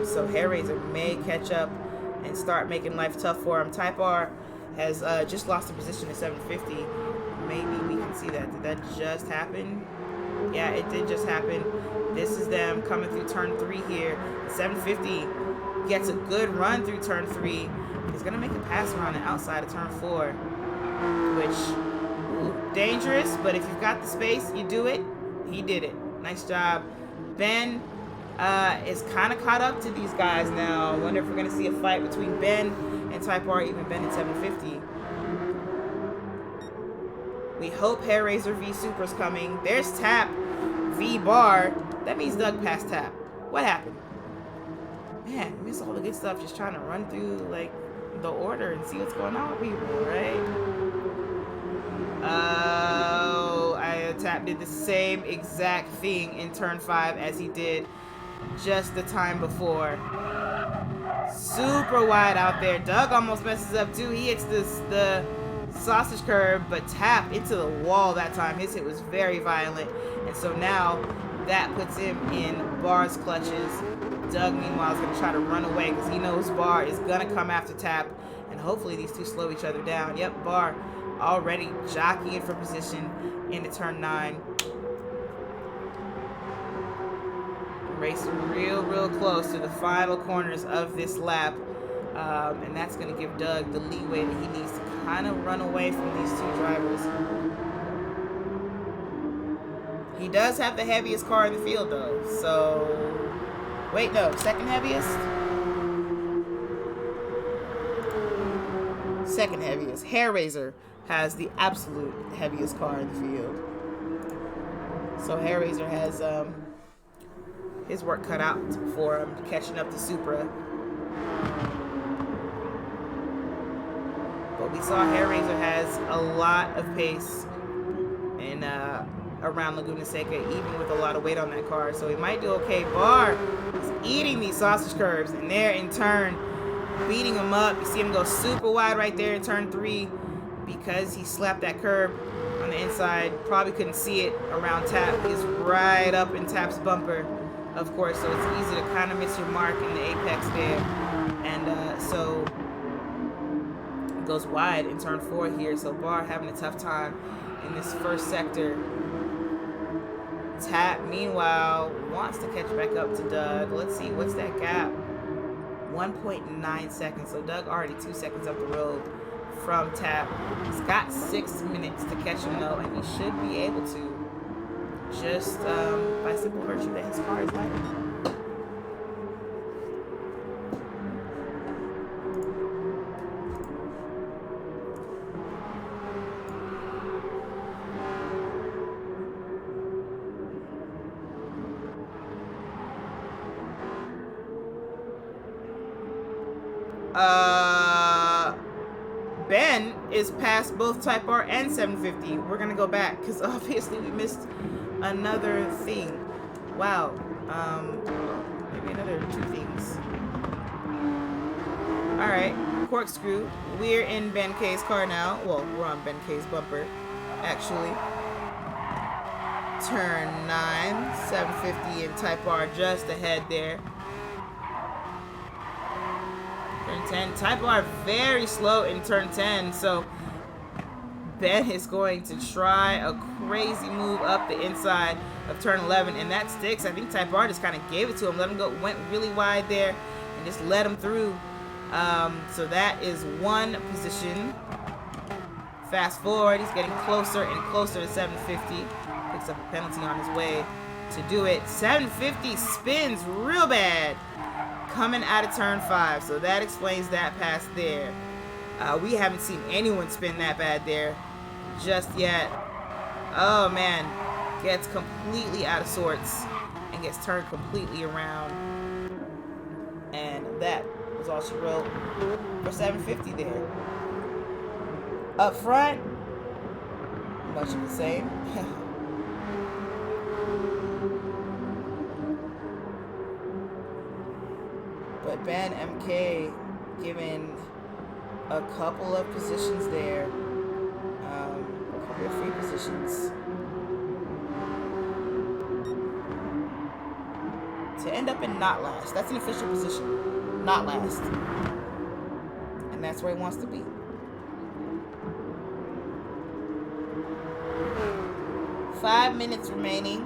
So Hair Razor may catch up and start making life tough for him. Type R has just lost a position to 750. Maybe we can see that. Did that just happen? Yeah, it did just happen. This is them coming through turn 3 here. 750 gets a good run through turn 3. He's gonna make a pass around the outside of turn 4, which, ooh, dangerous, but if you've got the space, you do it. He did it. Nice job. Ben is kind of caught up to these guys now. I wonder if we're gonna see a fight between Ben and Type R, even Ben at 750. We hope Hair Razor v Supra's coming. There's Tap v Bar. That means Doug passed Tap. What happened? Man, we missed all the good stuff just trying to run through, like, the order and see what's going on with people, right? Oh, Tap did the same exact thing in turn 5 as he did just the time before. Super wide out there. Doug almost messes up, too. He hits the sausage curb, but Tap into the wall that time. His hit was very violent, and so now that puts him in Bar's clutches. Doug, meanwhile, is going to try to run away because he knows Bar is going to come after Tap, and hopefully these two slow each other down. Yep, Bar already jockeying for position into turn 9. Racing real close to the final corners of this lap, and that's going to give Doug the leeway that he needs to kind of run away from these two drivers. He does have the heaviest car in the field, though, so... Wait, no, second heaviest? Second heaviest. Hair Razor has the absolute heaviest car in the field. So Hair Razor has his work cut out for him, catching up to Supra. But we saw Hair Razor has a lot of pace in around Laguna Seca, even with a lot of weight on that car, so he might do okay. Bar is eating these sausage curves, and they're in turn beating him up. You see him go super wide right there in turn 3 because he slapped that curb on the inside. Probably couldn't see it around Tap. He's right up in Tap's bumper, of course, so it's easy to kind of miss your mark in the apex there. And so goes wide in turn 4 here, so Bar having a tough time in this first sector. Tap, meanwhile, wants to catch back up to Doug. Let's see, what's that gap? 1.9 seconds. So Doug already 2 seconds up the road from Tap. He's got 6 minutes to catch him, though, and he should be able to. Just by simple virtue that his car is lighter. Ben is past both Type R and 750. We're gonna go back because obviously we missed another thing. Wow. Maybe another 2 things. Alright, corkscrew. We're in Ben K's car now. Well, we're on Ben K's bumper, actually. Turn 9, 750 and Type R just ahead there. Turn 10. Type R very slow in turn 10, so Ben is going to try a crazy move up the inside of turn 11, and that sticks. I think Type R just kind of gave it to him, let him go, went really wide there, and just let him through. So that is 1 position. Fast forward, he's getting closer and closer to 750. Picks up a penalty on his way to do it. 750 spins real bad. coming out of turn 5. So that explains that pass there. We haven't seen anyone spin that bad there just yet. Oh, man. Gets completely out of sorts and gets turned completely around. And that was all she wrote for 750 there. Up front, much of the same. But Ben MK given a couple of positions there, a couple of free positions to end up in not last. That's an official position, not last, and that's where he wants to be. Five minutes remaining.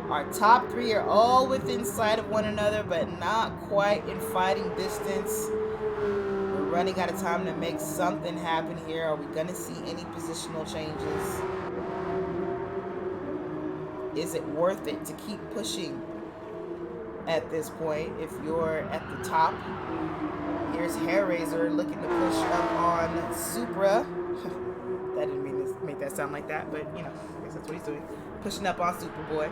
Our top 3 are all within sight of one another, but not quite in fighting distance. We're running out of time to make something happen here. Are we going to see any positional changes? Is it worth it to keep pushing at this point if you're at the top? Here's Hairraiser looking to push up on Supra. That didn't mean to make that sound like that, but you know, I guess that's what he's doing. Pushing up on Superboy.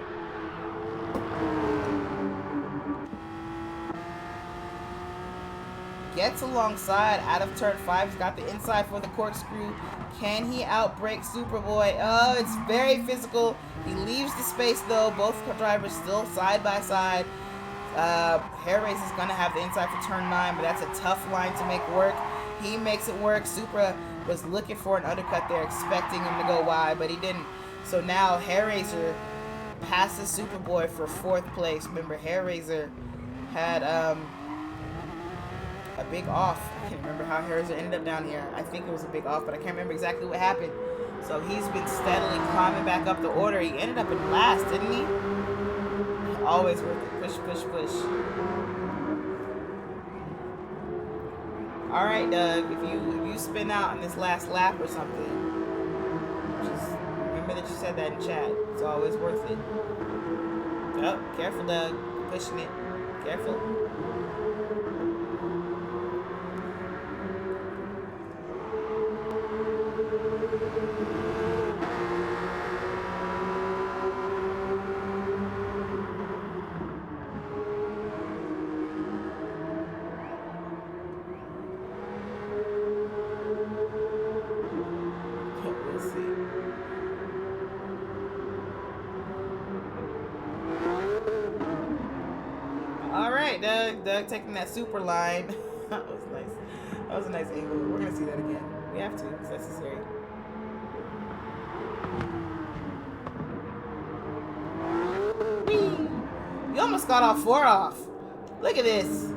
Gets alongside out of turn 5. He's got the inside for the corkscrew. Can he outbrake Superboy? Oh, it's very physical. He leaves the space though. Both drivers still side by side. Hairraiser is going to have the inside for turn 9, but that's a tough line to make work. He makes it work. Supra was looking for an undercut there, expecting him to go wide, but he didn't. So now Hairraiser passes Superboy for 4th place. Remember, Hairraiser had a big off. I can't remember how Hairraiser ended up down here. I think it was a big off, but I can't remember exactly what happened. So he's been steadily climbing back up the order. He ended up in last, didn't he? Always worth it. Push, push, push. Alright, Doug, if you spin out in this last lap or something, just remember that you said that in chat. It's always worth it. Oh, careful, Doug. Pushing it. Careful. Doug taking that super line. That was nice. That was a nice angle. We're gonna see that again. We have to. It's necessary. Whee! You almost got all 4 off. Look at this.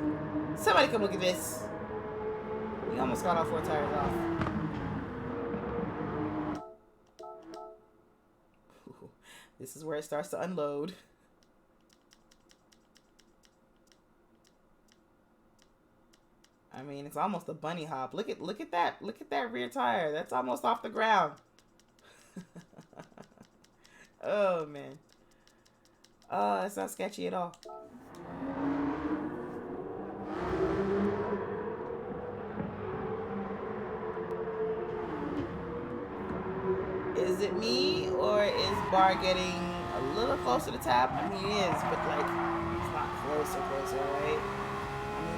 Somebody come look at this. You almost got all 4 tires off. Ooh, this is where it starts to unload. I mean, it's almost a bunny hop. Look at that. Look at that rear tire. That's almost off the ground. Oh, man. Oh, that's not sketchy at all. Is it me, or is Bar getting a little closer to tap? I mean, he is, but like, it's not closer, right?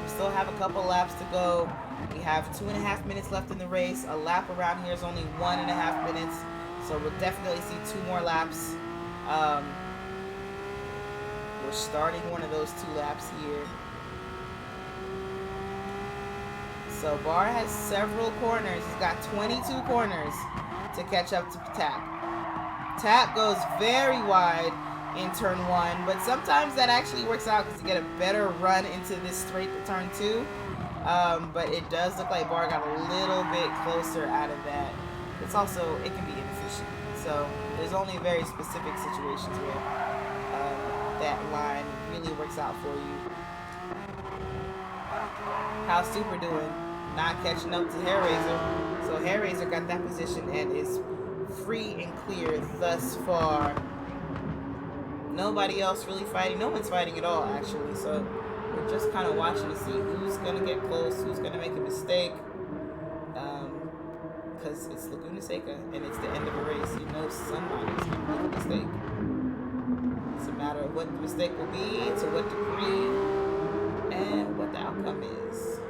We still have a couple laps to go. We have 2.5 minutes left in the race. A lap around here is only 1.5 minutes, so we'll definitely see 2 more laps. We're starting one of those 2 laps here. So Bar has several corners. He's got 22 corners to catch up to Tap. Tap goes very wide in turn 1, but sometimes that actually works out because you get a better run into this straight to turn 2. But it does look like Bar got a little bit closer out of that. It's also, it can be inefficient. So there's only very specific situations where that line really works out for you. How's Super doing? Not catching up to Hairraiser. So Hairraiser got that position and is free and clear thus far. Nobody else really fighting. No one's fighting at all, actually. So we're we're just kind of watching to see who's going to get close, who's going to make a mistake. Because it's Laguna Seca and it's the end of a race. You know somebody's going to make a mistake. It's a matter of what the mistake will be, to what degree, and what the outcome is.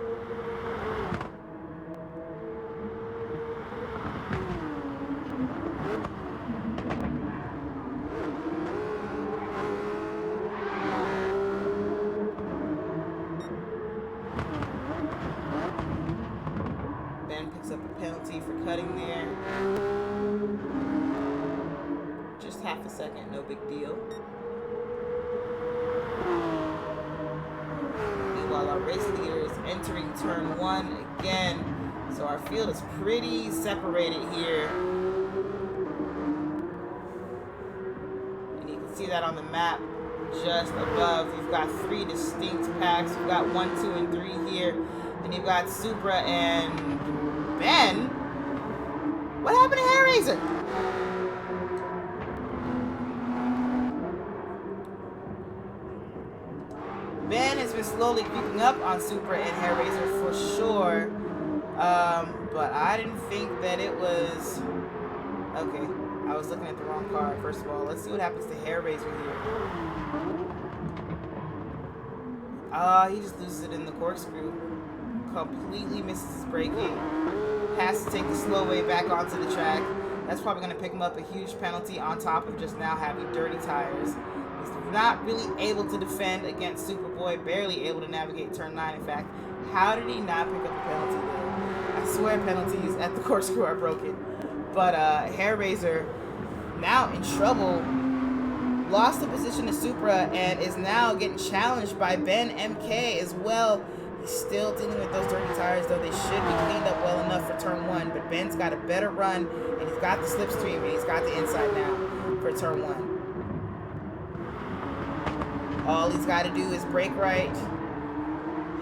Ben picks up a penalty for cutting there. Just half a second, no big deal. Meanwhile, our race leader is entering turn 1 again. So our field is pretty separated here. And you can see that on the map just above. We've got 3 distinct packs. We've got 1, 2, and 3 here. Then you've got Supra and Ben. What happened to Hair Razor? Ben has been slowly creeping up on Supra and Hair Razor for sure. But I didn't think that it was... Okay, I was looking at the wrong car, first of all. Let's see what happens to Hair Razor here. He just loses it in the corkscrew. Completely misses his braking. Has to take the slow way back onto the track. That's probably going to pick him up a huge penalty on top of just now having dirty tires. He's not really able to defend against Superboy. Barely able to navigate turn 9, in fact. How did he not pick up a penalty there? I swear penalties at the corkscrew are broken. But Hair Razor now in trouble. Lost the position to Supra and is now getting challenged by Ben MK as well. He's still dealing with those dirty tires, though they should be cleaned up well enough for turn 1. But Ben's got a better run, and he's got the slipstream, and he's got the inside now for turn 1. All he's got to do is brake right.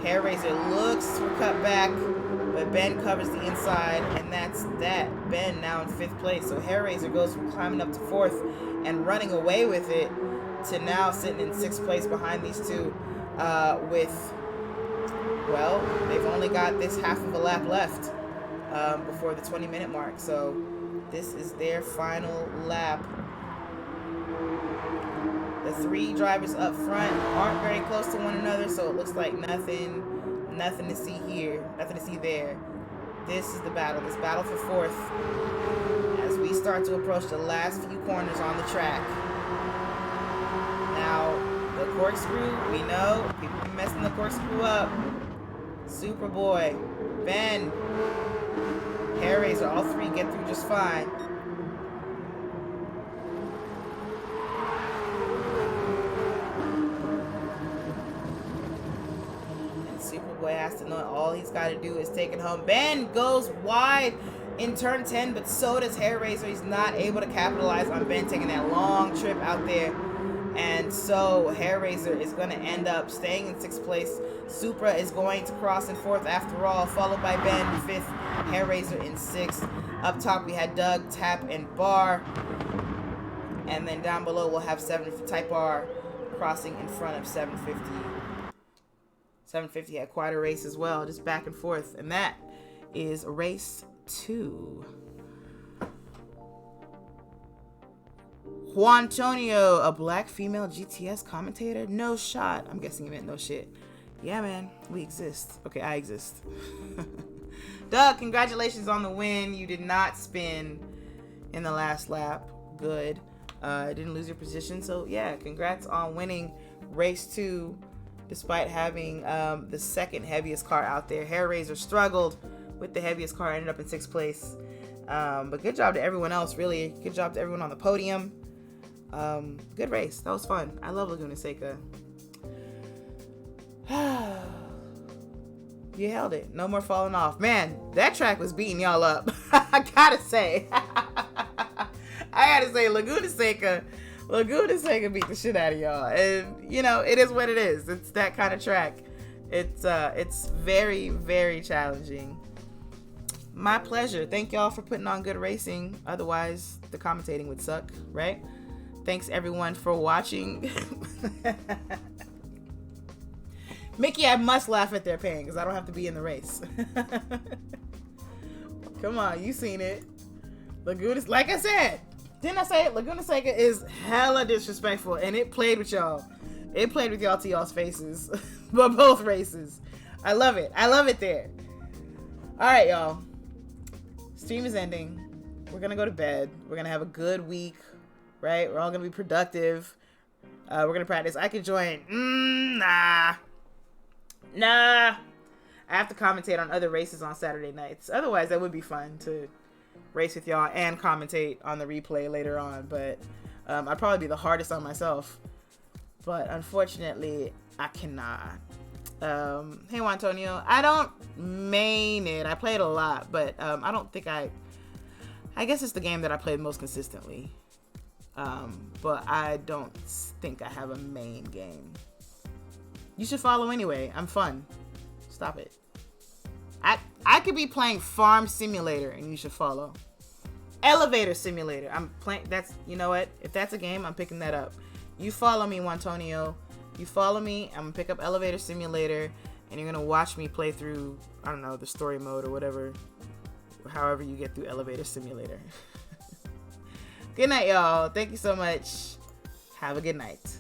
Hair Razor looks for cut back, but Ben covers the inside, and that's that. Ben now in 5th place. So Hair Razor goes from climbing up to 4th and running away with it to now sitting in 6th place behind these two with... Well, they've only got this half of a lap left before the 20-minute mark. So this is their final lap. The 3 drivers up front aren't very close to one another, so it looks like nothing to see here, nothing to see there. This is the battle, this battle for 4th as we start to approach the last few corners on the track. Now, the corkscrew, we know people are messing the corkscrew up. Superboy, Ben, Hair Razor, all 3 get through just fine. And Superboy has to know all he's got to do is take it home. Ben goes wide in turn 10, but so does Hair Razor. He's not able to capitalize on Ben taking that long trip out there. And so Hair Razor is going to end up staying in 6th place. Supra is going to cross in 4th after all, followed by Ben in 5th, Hair Razor in 6th. Up top we had Doug, Tap, and Bar. And then down below we'll have Type R crossing in front of 750. 750 had quite a race as well, just back and forth. And that is race 2. Juantonio, a black female GTS commentator? No shot. I'm guessing you meant no shit. Yeah, man, we exist. Okay, I exist. Doug, congratulations on the win. You did not spin in the last lap. Good. Didn't lose your position. So, yeah, congrats on winning race 2 despite having the second heaviest car out there. Hair Razor struggled with the heaviest car, ended up in 6th place. But good job to everyone else, really. Good job to everyone on the podium. Good race. That was fun. I love Laguna Seca. You held it. No more falling off. Man, that track was beating y'all up. I gotta say. Laguna Seca beat the shit out of y'all. And, you know, it is what it is. It's that kind of track. It's very, very challenging. My pleasure. Thank y'all for putting on good racing. Otherwise, the commentating would suck, right? Thanks, everyone, for watching. Mickey, I must laugh at their pain because I don't have to be in the race. Come on, you seen it. Laguna, like I said, didn't I say it? Laguna Seca is hella disrespectful, and it played with y'all. It played with y'all to y'all's faces, but both races. I love it. I love it there. All right, y'all. Stream is ending. We're gonna go to bed. We're gonna have a good week, right? We're all gonna be productive. We're gonna practice. I could join. Nah. I have to commentate on other races on Saturday nights. Otherwise, that would be fun to race with y'all and commentate on the replay later on. But I'd probably be the hardest on myself. But unfortunately, I cannot. Hey, Juan Antonio. I don't main it. I played a lot, but I don't think I guess it's the game that I played most consistently. But I don't think I have a main game. You should follow anyway. I'm fun. Stop it. I could be playing Farm Simulator and you should follow. Elevator Simulator. I'm playing. That's, you know what? If that's a game, I'm picking that up. You follow me, Juantonio. You follow me. I'm gonna pick up Elevator Simulator, and you're gonna watch me play through, I don't know, the story mode or whatever. However you get through Elevator Simulator. Good night, y'all. Thank you so much. Have a good night.